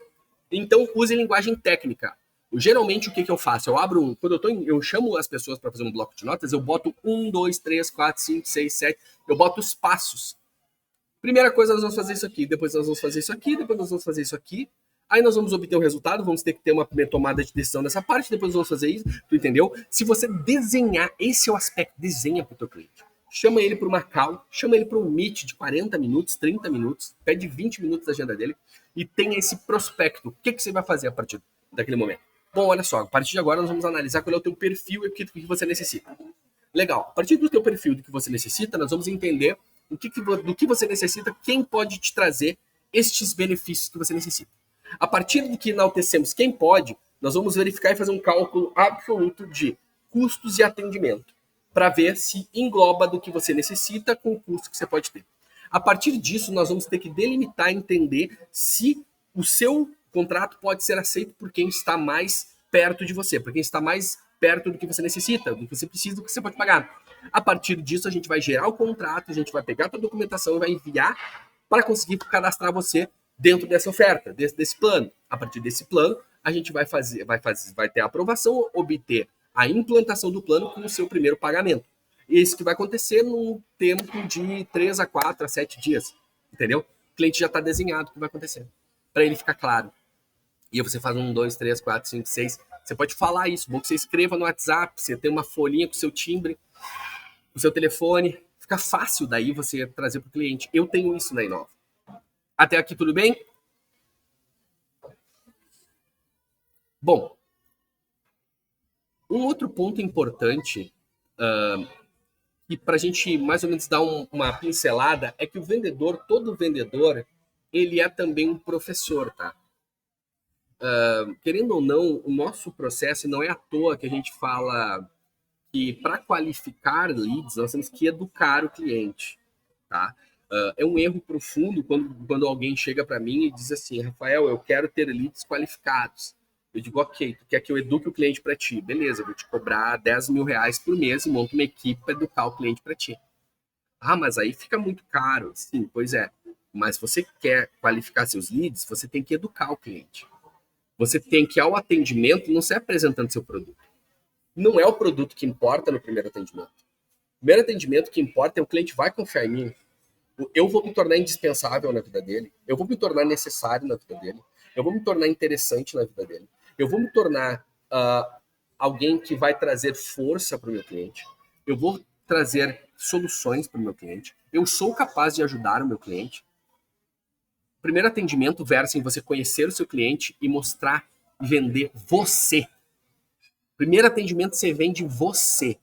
Então, use linguagem técnica. Geralmente, o que eu faço? Eu abro quando eu chamo as pessoas para fazer um bloco de notas, eu boto 1, 2, 3, 4, 5, 6, 7. Eu boto os passos. Primeira coisa, nós vamos fazer isso aqui. Depois nós vamos fazer isso aqui. Depois nós vamos fazer isso aqui. Aí nós vamos obter um resultado, vamos ter que ter uma tomada de decisão nessa parte, depois vamos fazer isso, tu entendeu? Se você desenhar, esse é o aspecto, desenha para o teu cliente. Chama ele para uma call, chama ele para um meet de 40 minutos, 30 minutos, pede 20 minutos da agenda dele e tem esse prospecto. O que você vai fazer a partir daquele momento? Bom, olha só, a partir de agora nós vamos analisar qual é o teu perfil e o que você necessita. Legal, a partir do teu perfil do que você necessita, nós vamos entender do que você necessita, quem pode te trazer estes benefícios que você necessita. A partir do que enaltecemos quem pode, nós vamos verificar e fazer um cálculo absoluto de custos e atendimento, para ver se engloba do que você necessita com o custo que você pode ter. A partir disso, nós vamos ter que delimitar e entender se o seu contrato pode ser aceito por quem está mais perto de você, por quem está mais perto do que você necessita, do que você precisa, do que você pode pagar. A partir disso, a gente vai gerar o contrato, a gente vai pegar a tua documentação e vai enviar para conseguir cadastrar você dentro dessa oferta, desse plano. A partir desse plano, a gente vai ter a aprovação, obter a implantação do plano com o seu primeiro pagamento. Isso que vai acontecer num tempo de 3 a 4 a 7 dias, entendeu? O cliente já está desenhado o que vai acontecer, para ele ficar claro. E aí você faz 1, 2, 3, 4, 5, 6. Você pode falar isso, bom que você escreva no WhatsApp, você tem uma folhinha com o seu timbre, o seu telefone, fica fácil daí você trazer para o cliente. Eu tenho isso na Inova. Até aqui tudo bem? Bom, um outro ponto importante e para a gente mais ou menos dar uma pincelada é que o vendedor, todo vendedor, ele é também um professor, tá? Querendo ou não, o nosso processo não é à toa que a gente fala que para qualificar leads, nós temos que educar o cliente, tá? É um erro profundo quando alguém chega para mim e diz assim, Rafael, eu quero ter leads qualificados. Eu digo, ok, tu quer que eu eduque o cliente para ti? Beleza, eu vou te cobrar 10 mil reais por mês e monto uma equipe para educar o cliente para ti. Ah, mas aí fica muito caro. Sim, pois é. Mas você quer qualificar seus leads, você tem que educar o cliente. Você tem que, ao atendimento, não ser apresentando seu produto. Não é o produto que importa no primeiro atendimento. O primeiro atendimento que importa é o cliente vai confiar em mim. Eu vou me tornar indispensável na vida dele. Eu vou me tornar necessário na vida dele. Eu vou me tornar interessante na vida dele. Eu vou me tornar alguém que vai trazer força para o meu cliente. Eu vou trazer soluções para o meu cliente. Eu sou capaz de ajudar o meu cliente. O primeiro atendimento versa em você conhecer o seu cliente e mostrar e vender você. Primeiro atendimento você vende você.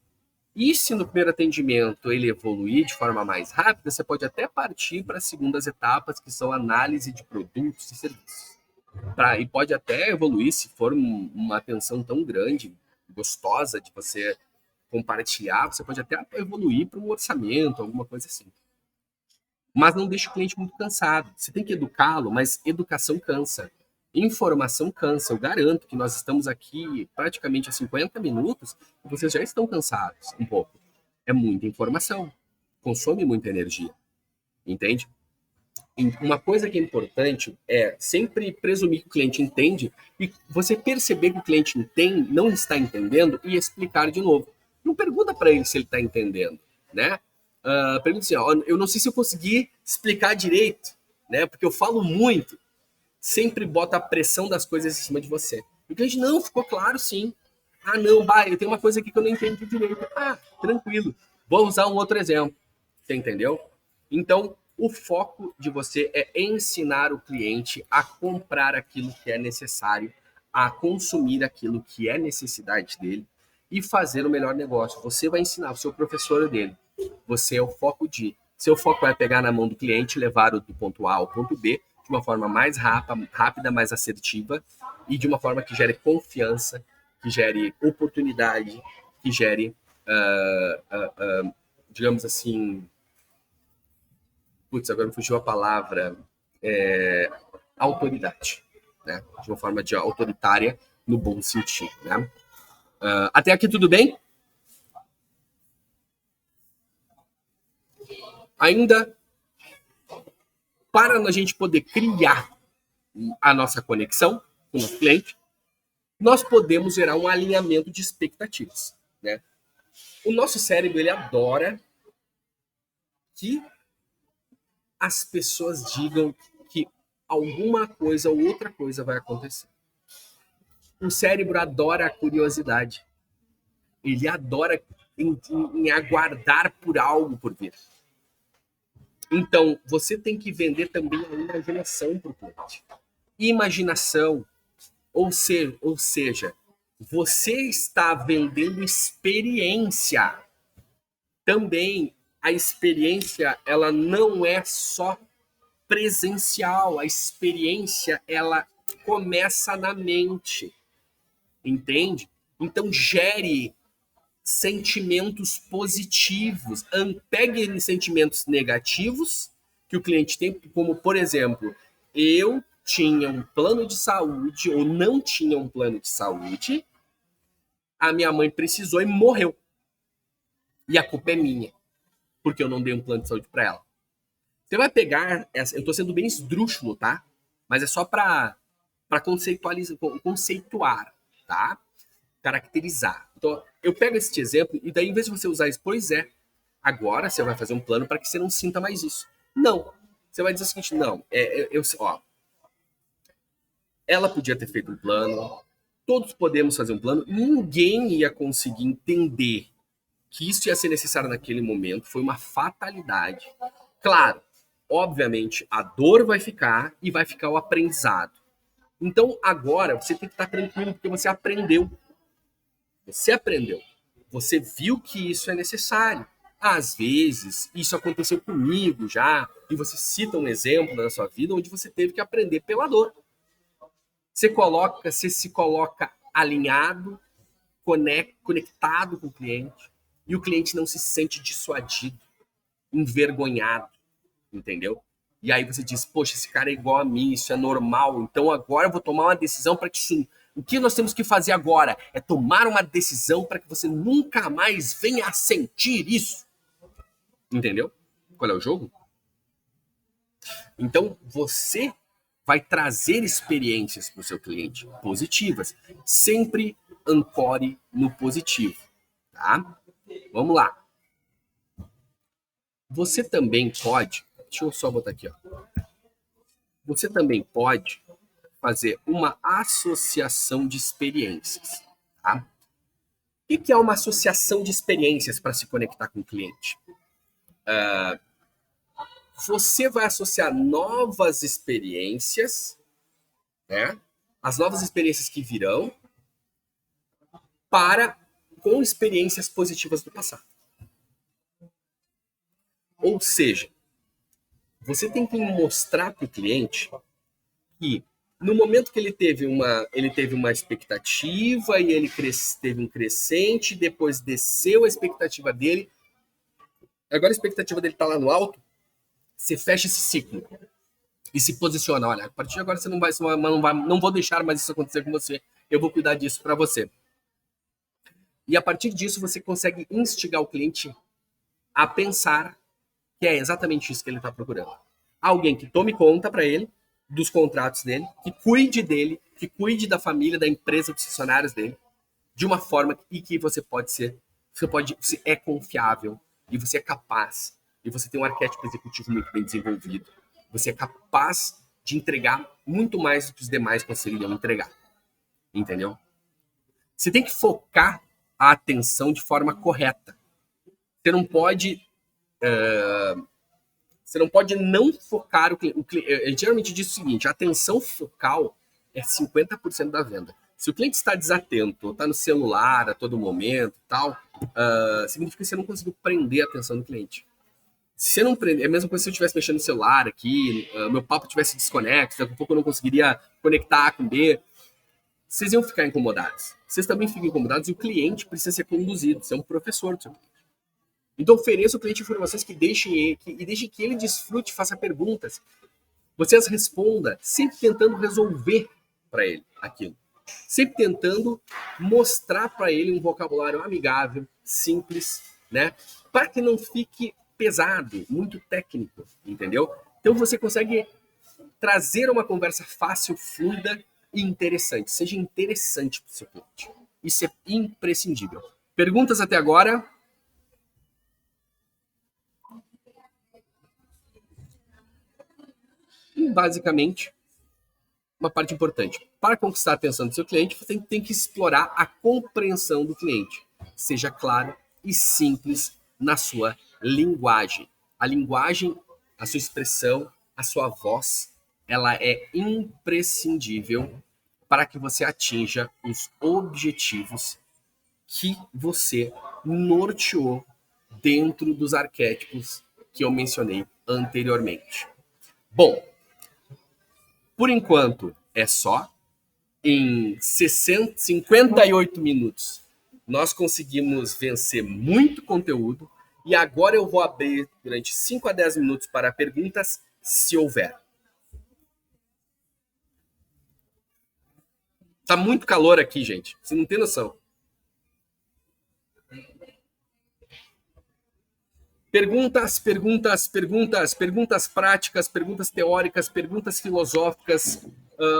E se no primeiro atendimento ele evoluir de forma mais rápida, você pode até partir para as segundas etapas, que são análise de produtos e serviços. E pode até evoluir, se for uma atenção tão grande, gostosa de você compartilhar, você pode até evoluir para um orçamento, alguma coisa assim. Mas não deixe o cliente muito cansado. Você tem que educá-lo, mas educação cansa. Informação cansa. Eu garanto que nós estamos aqui praticamente há 50 minutos e vocês já estão cansados um pouco. É muita informação. Consome muita energia. Entende? E uma coisa que é importante é sempre presumir que o cliente entende e você perceber que o cliente não está entendendo e explicar de novo. Não pergunta para ele se ele está entendendo, né? Pergunta assim, eu não sei se eu consegui explicar direito, né? Porque eu falo muito. Sempre bota a pressão das coisas em cima de você. E o cliente, não, ficou claro sim. Ah, não, eu tenho uma coisa aqui que eu não entendi direito. Ah, tranquilo. Vou usar um outro exemplo. Você entendeu? Então, o foco de você é ensinar o cliente a comprar aquilo que é necessário, a consumir aquilo que é necessidade dele e fazer o melhor negócio. Você vai ensinar, o seu professor dele. Você é o foco seu foco é pegar na mão do cliente, levar-o do ponto A ao ponto B de uma forma mais rápida, mais assertiva e de uma forma que gere confiança, que gere oportunidade, que gere, digamos assim, agora me fugiu a palavra, autoridade, né? De uma forma autoritária no bom sentido, né? Até aqui tudo bem? Ainda para a gente poder criar a nossa conexão com o nosso cliente, nós podemos gerar um alinhamento de expectativas, né? O nosso cérebro, ele adora que as pessoas digam que alguma coisa ou outra coisa vai acontecer. O cérebro adora a curiosidade. Ele adora em aguardar por algo por vir. Então, você tem que vender também a imaginação para o cliente. Imaginação, ou seja, você está vendendo experiência. Também a experiência, ela não é só presencial. A experiência, ela começa na mente. Entende? Então, gere sentimentos positivos. Pegue sentimentos negativos que o cliente tem, como, por exemplo, eu tinha um plano de saúde ou não tinha um plano de saúde, a minha mãe precisou e morreu. E a culpa é minha, porque eu não dei um plano de saúde para ela. Você vai pegar essa, eu estou sendo bem esdrúxulo, tá? Mas é só para conceitualizar, conceituar, tá? Caracterizar. Então, eu pego esse exemplo e daí, em vez de você usar isso, pois é, agora você vai fazer um plano para que você não sinta mais isso. Não. Você vai dizer o seguinte, não, ó, ela podia ter feito um plano, todos podemos fazer um plano, ninguém ia conseguir entender que isso ia ser necessário naquele momento, foi uma fatalidade. Claro, obviamente, a dor vai ficar e vai ficar o aprendizado. Então, agora, você tem que estar tranquilo, porque você aprendeu. Você aprendeu. Você viu que isso é necessário. Às vezes, isso aconteceu comigo já, e você cita um exemplo na sua vida onde você teve que aprender pela dor. Você se coloca alinhado, conectado com o cliente, e o cliente não se sente dissuadido, envergonhado, entendeu? E aí você diz, poxa, esse cara é igual a mim, isso é normal, então agora eu vou tomar uma decisão para que isso... O que nós temos que fazer agora é tomar uma decisão para que você nunca mais venha a sentir isso. Entendeu? Qual é o jogo? Então, você vai trazer experiências para o seu cliente positivas. Sempre ancore no positivo, tá? Vamos lá. Você também pode... Deixa eu só botar aqui, ó. Você também pode fazer uma associação de experiências, tá? O que é uma associação de experiências para se conectar com o cliente? Você vai associar novas experiências, né? As novas experiências que virão com experiências positivas do passado. Ou seja, você tem que mostrar para o cliente que no momento que ele teve uma expectativa e ele teve um crescente, depois desceu a expectativa dele, agora a expectativa dele está lá no alto, você fecha esse ciclo e se posiciona, olha, a partir de agora você não vou deixar mais isso acontecer com você, eu vou cuidar disso para você. E a partir disso você consegue instigar o cliente a pensar que é exatamente isso que ele está procurando. Alguém que tome conta para ele dos contratos dele, que cuide dele, que cuide da família, da empresa, dos funcionários dele, de uma forma e que você é confiável e você é capaz e você tem um arquétipo executivo muito bem desenvolvido. Você é capaz de entregar muito mais do que os demais conseguiriam entregar. Entendeu? Você tem que focar a atenção de forma correta. Você não pode não focar o cliente. A gente geralmente diz o seguinte: a atenção focal é 50% da venda. Se o cliente está desatento, está no celular a todo momento, tal, significa que você não conseguiu prender a atenção do cliente. Se você não prender, é a mesma coisa se eu estivesse mexendo no celular aqui, meu papo tivesse desconexo, daqui a pouco eu não conseguiria conectar A com B. Vocês iam ficar incomodados. Vocês também ficam incomodados e o cliente precisa ser conduzido. Você é um professor do seu cliente. Então ofereça ao cliente informações que deixem que ele desfrute, faça perguntas. Você as responda, sempre tentando resolver para ele aquilo. Sempre tentando mostrar para ele um vocabulário amigável, simples, né? Para que não fique pesado, muito técnico, entendeu? Então você consegue trazer uma conversa fácil, fluida e interessante. Seja interessante para o seu cliente. Isso é imprescindível. Perguntas até agora? E, basicamente, uma parte importante. Para conquistar a atenção do seu cliente, você tem que explorar a compreensão do cliente. Seja claro e simples na sua linguagem. A linguagem, a sua expressão, a sua voz, ela é imprescindível para que você atinja os objetivos que você norteou dentro dos arquétipos que eu mencionei anteriormente. Bom, por enquanto é só. Em 58 minutos, nós conseguimos vencer muito conteúdo e agora eu vou abrir durante 5 a 10 minutos para perguntas, se houver. Tá muito calor aqui, gente. Você não tem noção. Perguntas práticas, perguntas teóricas, perguntas filosóficas.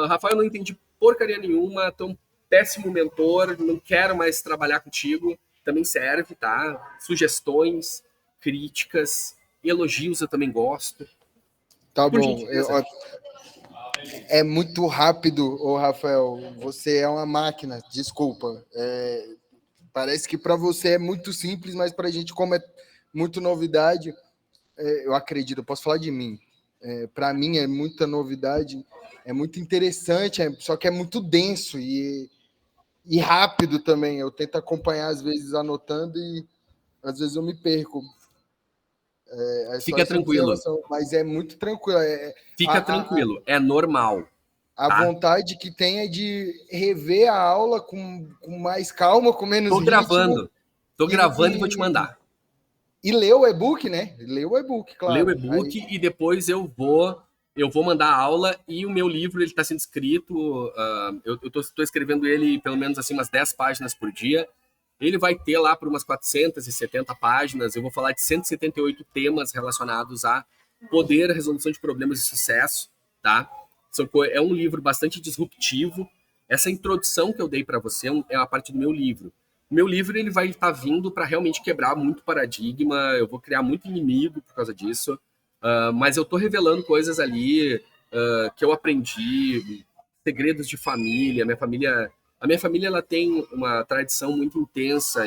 Rafael, não entendi porcaria nenhuma, tô um péssimo mentor, não quero mais trabalhar contigo. Também serve, tá? Sugestões, críticas, elogios eu também gosto. Tá Por bom. gentileza. É muito rápido, ô Rafael. Você é uma máquina, desculpa. Parece que para você é muito simples, mas para a gente, como é muito novidade, eu acredito, eu posso falar de mim. Para mim é muita novidade, é muito interessante, só que é muito denso e rápido também. Eu tento acompanhar, às vezes, anotando e às vezes eu me perco. É só Fica essa tranquilo. observação, mas é muito tranquilo. Fica tranquilo, é normal. A Tá? vontade que tem é de rever a aula com mais calma, com menos Tô ritmo gravando. Tô gravando e vou te e, mandar. e ler o e-book, né? Ler o e-book, Ler o claro. e-book e depois eu vou mandar a aula e o meu livro ele está sendo escrito. Eu estou escrevendo ele pelo menos assim umas 10 páginas por dia. Ele vai ter lá por umas 470 páginas. Eu vou falar de 178 temas relacionados a poder, resolução de problemas e sucesso, tá? É um livro bastante disruptivo. Essa introdução que eu dei para você é uma parte do meu livro. O meu livro ele vai estar vindo para realmente quebrar muito paradigma. Eu vou criar muito inimigo por causa disso. Mas eu estou revelando coisas ali que eu aprendi, segredos de família. A minha família ela tem uma tradição muito intensa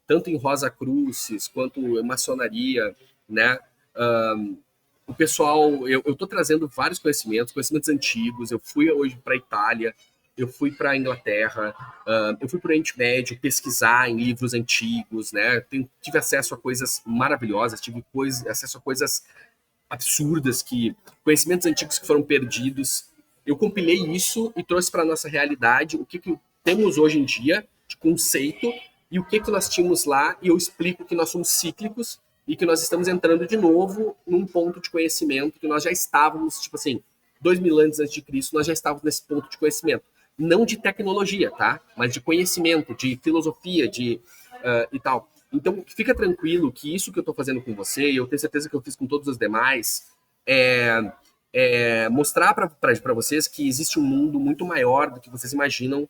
tanto em Rosa Crucis quanto em maçonaria, né? O pessoal, eu estou trazendo vários conhecimentos antigos. Eu fui hoje para a Itália, eu fui para a Inglaterra, eu fui para o Oriente Médio pesquisar em livros antigos, né? Tive acesso a coisas maravilhosas, acesso a coisas absurdas, conhecimentos antigos que foram perdidos. Eu compilei isso e trouxe para a nossa realidade o que temos hoje em dia de conceito e o que nós tínhamos lá, e eu explico que nós somos cíclicos e que nós estamos entrando de novo num ponto de conhecimento que nós já estávamos, tipo assim, 2000 anos antes de Cristo, nós já estávamos nesse ponto de conhecimento. Não de tecnologia, tá? Mas de conhecimento, de filosofia, e tal. Então, fica tranquilo que isso que eu estou fazendo com você, e eu tenho certeza que eu fiz com todos os demais, mostrar para vocês que existe um mundo muito maior do que vocês imaginam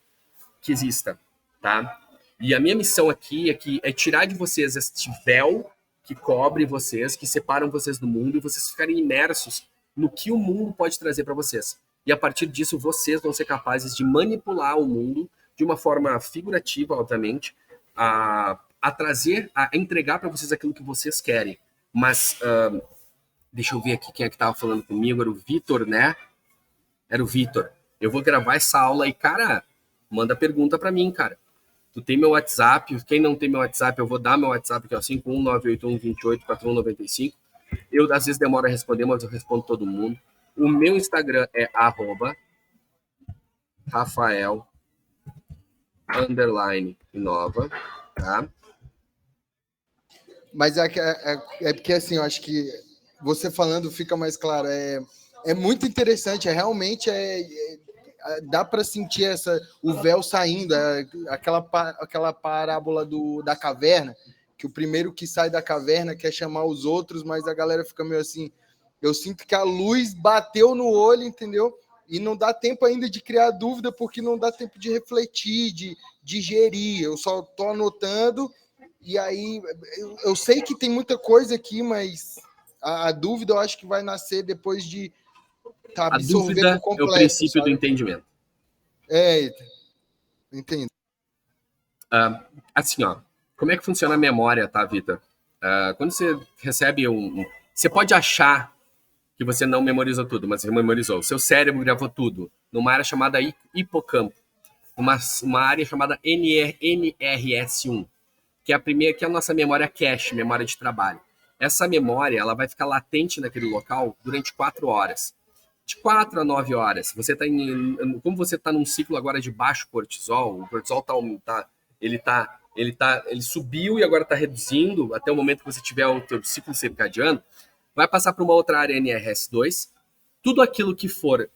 que exista, tá? E a minha missão aqui é tirar de vocês este véu que cobre vocês, que separam vocês do mundo, e vocês ficarem imersos no que o mundo pode trazer para vocês. E a partir disso, vocês vão ser capazes de manipular o mundo de uma forma figurativa, obviamente, a trazer, a entregar para vocês aquilo que vocês querem. Mas, deixa eu ver aqui quem é que estava falando comigo, era o Vitor, né? Era o Vitor. Eu vou gravar essa aula e, cara, manda pergunta para mim, cara. Tu tem meu WhatsApp, quem não tem meu WhatsApp, eu vou dar meu WhatsApp aqui, ó, 51981284195. Eu, às vezes, demoro a responder, mas eu respondo todo mundo. O meu Instagram é @Rafael_Inova, tá? Mas é porque, assim, eu acho que você falando fica mais claro. É muito interessante, realmente dá para sentir o véu saindo, aquela parábola da caverna, que o primeiro que sai da caverna quer chamar os outros, mas a galera fica meio assim. Eu sinto que a luz bateu no olho, entendeu? E não dá tempo ainda de criar dúvida, porque não dá tempo de refletir, de digerir. Eu só estou anotando, e aí eu sei que tem muita coisa aqui, mas a dúvida eu acho que vai nascer depois de A absorver por dúvida é o completo, princípio do sabe? entendimento. Entendo. Assim, ó, como é que funciona a memória, tá, Vitor? Quando você recebe Você pode achar que você não memorizou tudo, mas você memorizou. O seu cérebro gravou tudo numa área chamada hipocampo, uma área chamada NRS1, que é a primeira, que é a nossa memória cache, memória de trabalho. Essa memória, ela vai ficar latente naquele local durante 4 horas. De 4 a 9 horas. Como você está num ciclo agora de baixo cortisol, o cortisol ele subiu e agora está reduzindo até o momento que você tiver o teu ciclo circadiano, vai passar para uma outra área NRS2. Tudo aquilo que for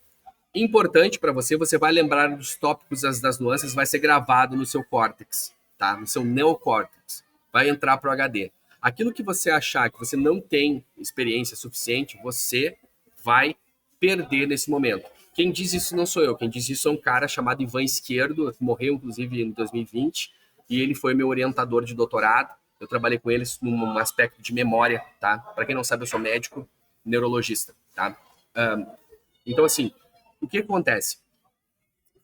importante para você, você vai lembrar dos tópicos, das nuances, vai ser gravado no seu córtex, tá? No seu neocórtex. Vai entrar para o HD. Aquilo que você achar que você não tem experiência suficiente, você vai perder nesse momento. Quem diz isso não sou eu, quem diz isso é um cara chamado Ivan Esquerdo, que morreu inclusive em 2020, e ele foi meu orientador de doutorado. Eu trabalhei com eles num aspecto de memória, tá? Para quem não sabe, eu sou médico neurologista, tá? Então, assim, o que acontece?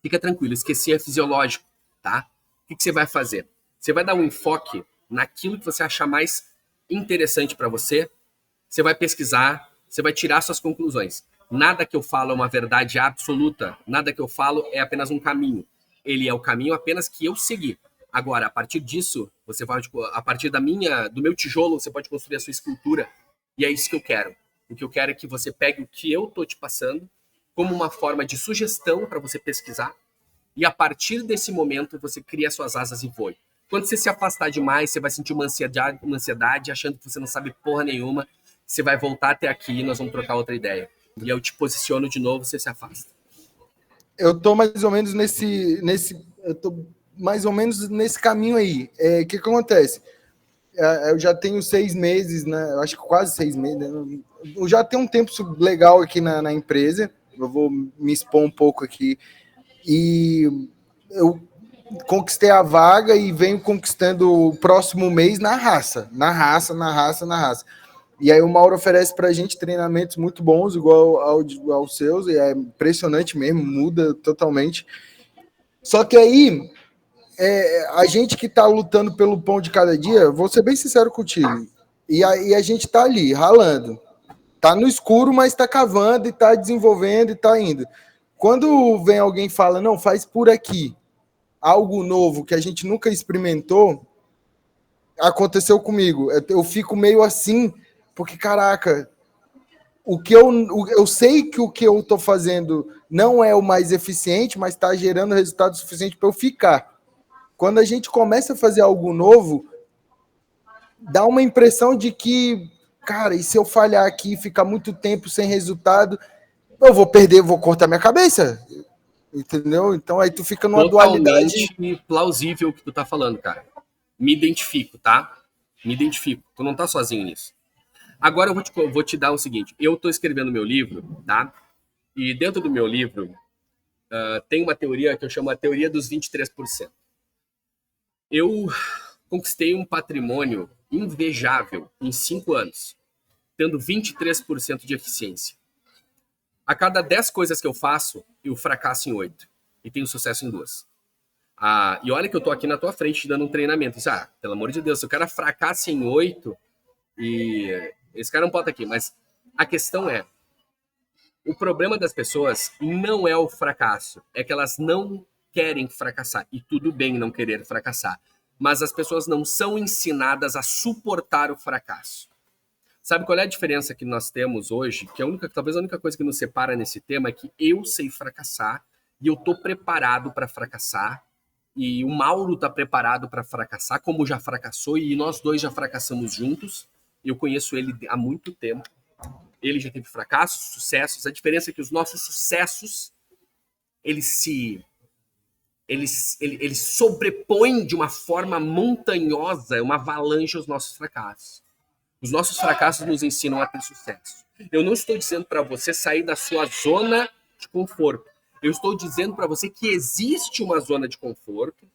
Fica tranquilo, esquecer é fisiológico, tá? O que você vai fazer? Você vai dar um enfoque naquilo que você achar mais interessante para você, você vai pesquisar, você vai tirar suas conclusões. Nada que eu falo é uma verdade absoluta, nada que eu falo é apenas um caminho. Ele é o caminho apenas que eu segui. Agora, a partir disso, você pode, a partir do meu tijolo, você pode construir a sua escultura. E é isso que eu quero. O que eu quero é que você pegue o que eu tô te passando como uma forma de sugestão para você pesquisar. E a partir desse momento, você cria suas asas e voe. Quando você se afastar demais, você vai sentir uma ansiedade achando que você não sabe porra nenhuma. Você vai voltar até aqui e nós vamos trocar outra ideia. E eu te posiciono de novo, você se afasta. Eu tô mais ou menos nesse caminho aí. O que acontece? Eu já tenho 6 meses, né? Eu acho que quase 6 meses. Né? Eu já tenho um tempo legal aqui na empresa. Eu vou me expor um pouco aqui. E eu conquistei a vaga e venho conquistando o próximo mês na raça. E aí o Mauro oferece pra gente treinamentos muito bons, igual aos seus, e é impressionante mesmo, muda totalmente. Só que aí, a gente que tá lutando pelo pão de cada dia, vou ser bem sincero contigo, e a gente tá ali, ralando. Tá no escuro, mas tá cavando, e tá desenvolvendo, e tá indo. Quando vem alguém e fala, não, faz por aqui, algo novo que a gente nunca experimentou, aconteceu comigo. Eu fico meio assim, porque, caraca, eu sei que o que eu estou fazendo não é o mais eficiente, mas está gerando resultado suficiente para eu ficar. Quando a gente começa a fazer algo novo, dá uma impressão de que, cara, e se eu falhar aqui e ficar muito tempo sem resultado, eu vou perder, vou cortar minha cabeça. Entendeu? Então aí tu fica numa dualidade. Totalmente plausível o que tu tá falando, cara. Me identifico, tá? Me identifico. Tu não tá sozinho nisso. Agora eu vou te dar o seguinte. Eu tô escrevendo meu livro, tá? E dentro do meu livro tem uma teoria que eu chamo a teoria dos 23%. Eu conquistei um patrimônio invejável em 5 anos, tendo 23% de eficiência. A cada 10 coisas que eu faço, eu fracasso em 8 e tenho sucesso em 2. E olha que eu tô aqui na tua frente dando um treinamento. Pelo amor de Deus, se o cara fracassa em 8 e esse cara não pode estar aqui, mas a questão é, o problema das pessoas não é o fracasso, é que elas não querem fracassar. E tudo bem não querer fracassar. Mas as pessoas não são ensinadas a suportar o fracasso. Sabe qual é a diferença que nós temos hoje? Que talvez a única coisa que nos separa nesse tema é que eu sei fracassar e eu estou preparado para fracassar. E o Mauro está preparado para fracassar, como já fracassou, e nós dois já fracassamos juntos. Eu conheço ele há muito tempo. Ele já teve fracassos, sucessos. A diferença é que os nossos sucessos eles sobrepõem de uma forma montanhosa, uma avalanche aos nossos fracassos. Os nossos fracassos nos ensinam a ter sucesso. Eu não estou dizendo para você sair da sua zona de conforto. Eu estou dizendo para você que existe uma zona de conforto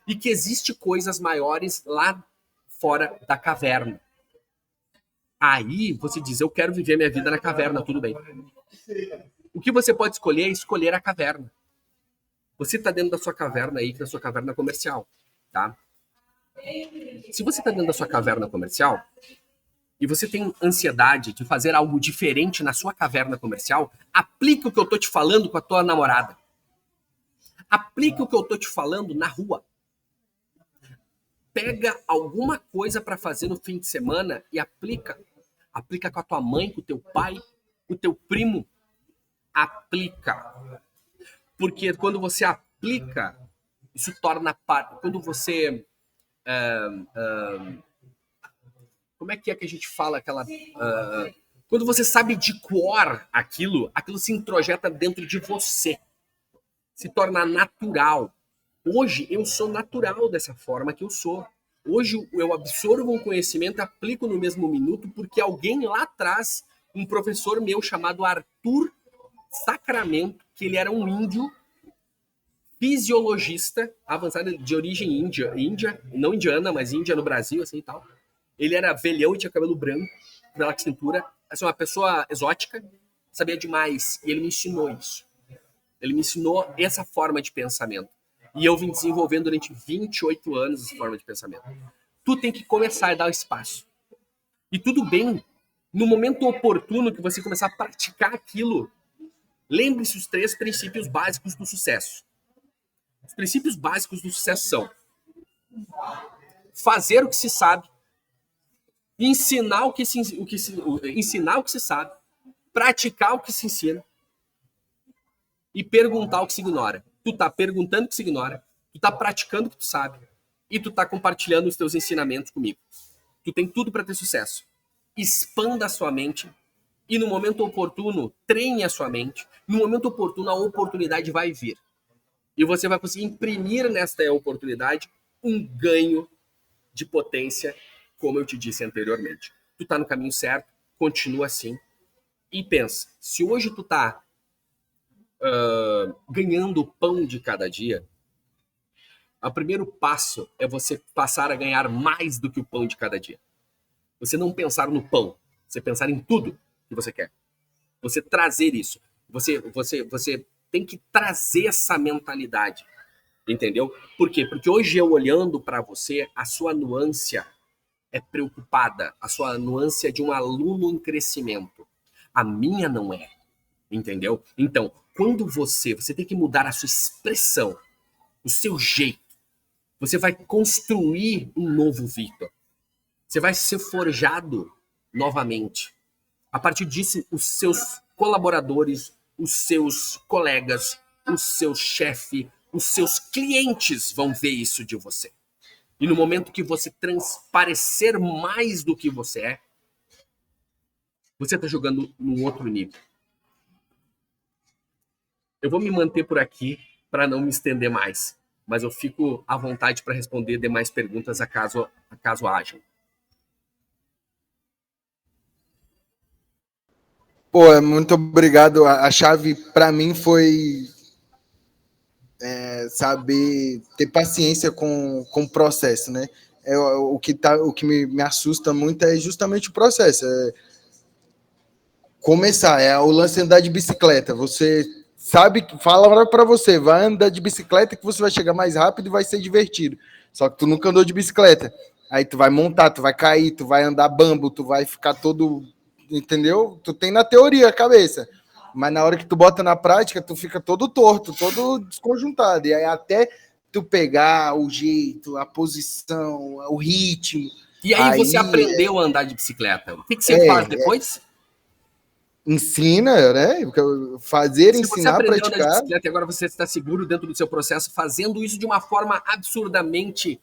e que existe coisas maiores lá fora da caverna. Aí você diz, eu quero viver minha vida na caverna, tudo bem. O que você pode escolher é escolher a caverna. Você está dentro da sua caverna aí, que é a sua caverna comercial, tá? Se você está dentro da sua caverna comercial e você tem ansiedade de fazer algo diferente na sua caverna comercial, aplique o que eu tô te falando com a tua namorada. Aplique o que eu tô te falando na rua. Pega alguma coisa para fazer no fim de semana e aplica. Aplica com a tua mãe, com o teu pai, com o teu primo. Aplica. Porque quando você aplica, isso torna parte. Quando você. Como é que a gente fala aquela. Quando você sabe de cor aquilo se introjeta dentro de você. Se torna natural. Hoje eu sou natural dessa forma que eu sou. Hoje eu absorvo um conhecimento, aplico no mesmo minuto, porque alguém lá atrás, um professor meu chamado Arthur Sacramento, que ele era um índio, fisiologista, avançado de origem índia, não indiana, mas índia no Brasil, assim e tal. Ele era velhão e tinha cabelo branco, pela cintura, assim, uma pessoa exótica, sabia demais, e ele me ensinou isso. Ele me ensinou essa forma de pensamento. E eu vim desenvolvendo durante 28 anos essa forma de pensamento. Tu tem que começar a dar o espaço. E tudo bem, no momento oportuno que você começar a praticar aquilo, lembre-se os 3 princípios básicos do sucesso. Os princípios básicos do sucesso são fazer o que se sabe, ensinar o que se sabe, praticar o que se ensina e perguntar o que se ignora. Tu tá perguntando o que se ignora, tu tá praticando o que tu sabe e tu tá compartilhando os teus ensinamentos comigo. Tu tem tudo para ter sucesso. Expanda a sua mente e no momento oportuno, treine a sua mente. No momento oportuno, a oportunidade vai vir. E você vai conseguir imprimir nesta oportunidade um ganho de potência, como eu te disse anteriormente. Tu tá no caminho certo, continua assim. E pensa, se hoje tu tá ganhando o pão de cada dia, o primeiro passo é você passar a ganhar mais do que o pão de cada dia. Você não pensar no pão, você pensar em tudo que você quer. Você trazer isso. Você tem que trazer essa mentalidade, entendeu? Por quê? Porque hoje eu olhando para você, a sua nuance é preocupada, a sua nuance é de um aluno em crescimento. A minha não é, entendeu? Então, quando você tem que mudar a sua expressão, o seu jeito. Você vai construir um novo Victor. Você vai ser forjado novamente. A partir disso, os seus colaboradores, os seus colegas, o seu chefe, os seus clientes vão ver isso de você. E no momento que você transparecer mais do que você é, você está jogando num outro nível. Eu vou me manter por aqui para não me estender mais, mas eu fico à vontade para responder demais perguntas acaso hajam. Pô, muito obrigado. A chave para mim foi saber ter paciência com o processo, né? O que me assusta muito é justamente o processo. Começar, o lance de andar de bicicleta. Você sabe, fala para você, vai andar de bicicleta que você vai chegar mais rápido e vai ser divertido. Só que tu nunca andou de bicicleta. Aí tu vai montar, tu vai cair, tu vai andar bambo, tu vai ficar todo, entendeu? Tu tem na teoria a cabeça, mas na hora que tu bota na prática, tu fica todo torto, todo desconjuntado. E aí até tu pegar o jeito, a posição, o ritmo. E aí você aprendeu a andar de bicicleta. O que você faz depois? Ensina, né? Fazer, Se você ensinar, aprendeu a andar de praticar. bicicleta e agora você está seguro dentro do seu processo, fazendo isso de uma forma absurdamente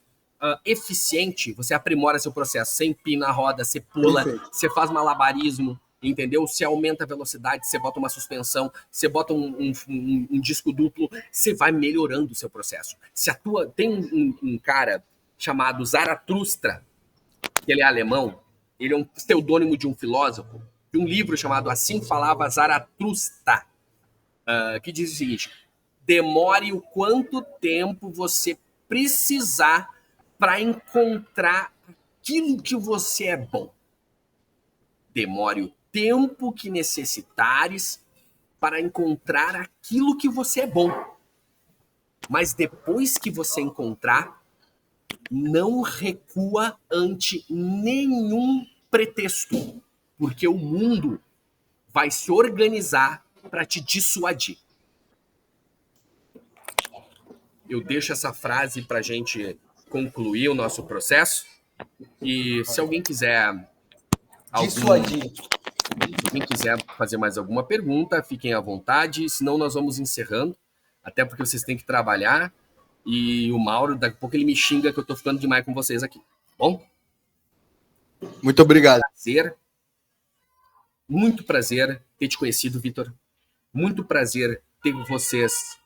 eficiente, você aprimora seu processo. Você empina a roda, você pula, Perfeito. você faz malabarismo, entendeu? Você aumenta a velocidade, você bota uma suspensão, você bota um disco duplo, você vai melhorando o seu processo. Tem um cara chamado Zaratustra, que ele é alemão, ele é um pseudônimo de um filósofo, de um livro chamado Assim Falava Zaratustra, que diz o seguinte: demore o quanto tempo você precisar para encontrar aquilo que você é bom. Demore o tempo que necessitares para encontrar aquilo que você é bom. Mas depois que você encontrar, não recua ante nenhum pretexto, porque o mundo vai se organizar para te dissuadir. Eu deixo essa frase para a gente concluir o nosso processo. E se alguém quiser alguém quiser fazer mais alguma pergunta, fiquem à vontade, senão nós vamos encerrando, até porque vocês têm que trabalhar. E o Mauro, daqui a pouco ele me xinga que eu tô ficando demais com vocês aqui. Bom? Muito obrigado. Muito prazer ter te conhecido, Vitor. Muito prazer ter vocês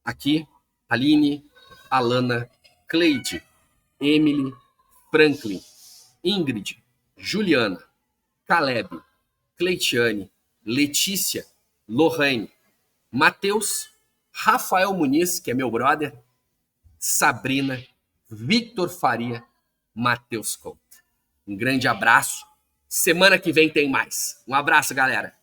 aqui. Aline, Alana, Cleide, Emily, Franklin, Ingrid, Juliana, Caleb, Cleitiane, Letícia, Lohane, Matheus, Rafael Muniz, que é meu brother, Sabrina, Victor Faria, Matheus Couto. Um grande abraço. Semana que vem tem mais. Um abraço, galera.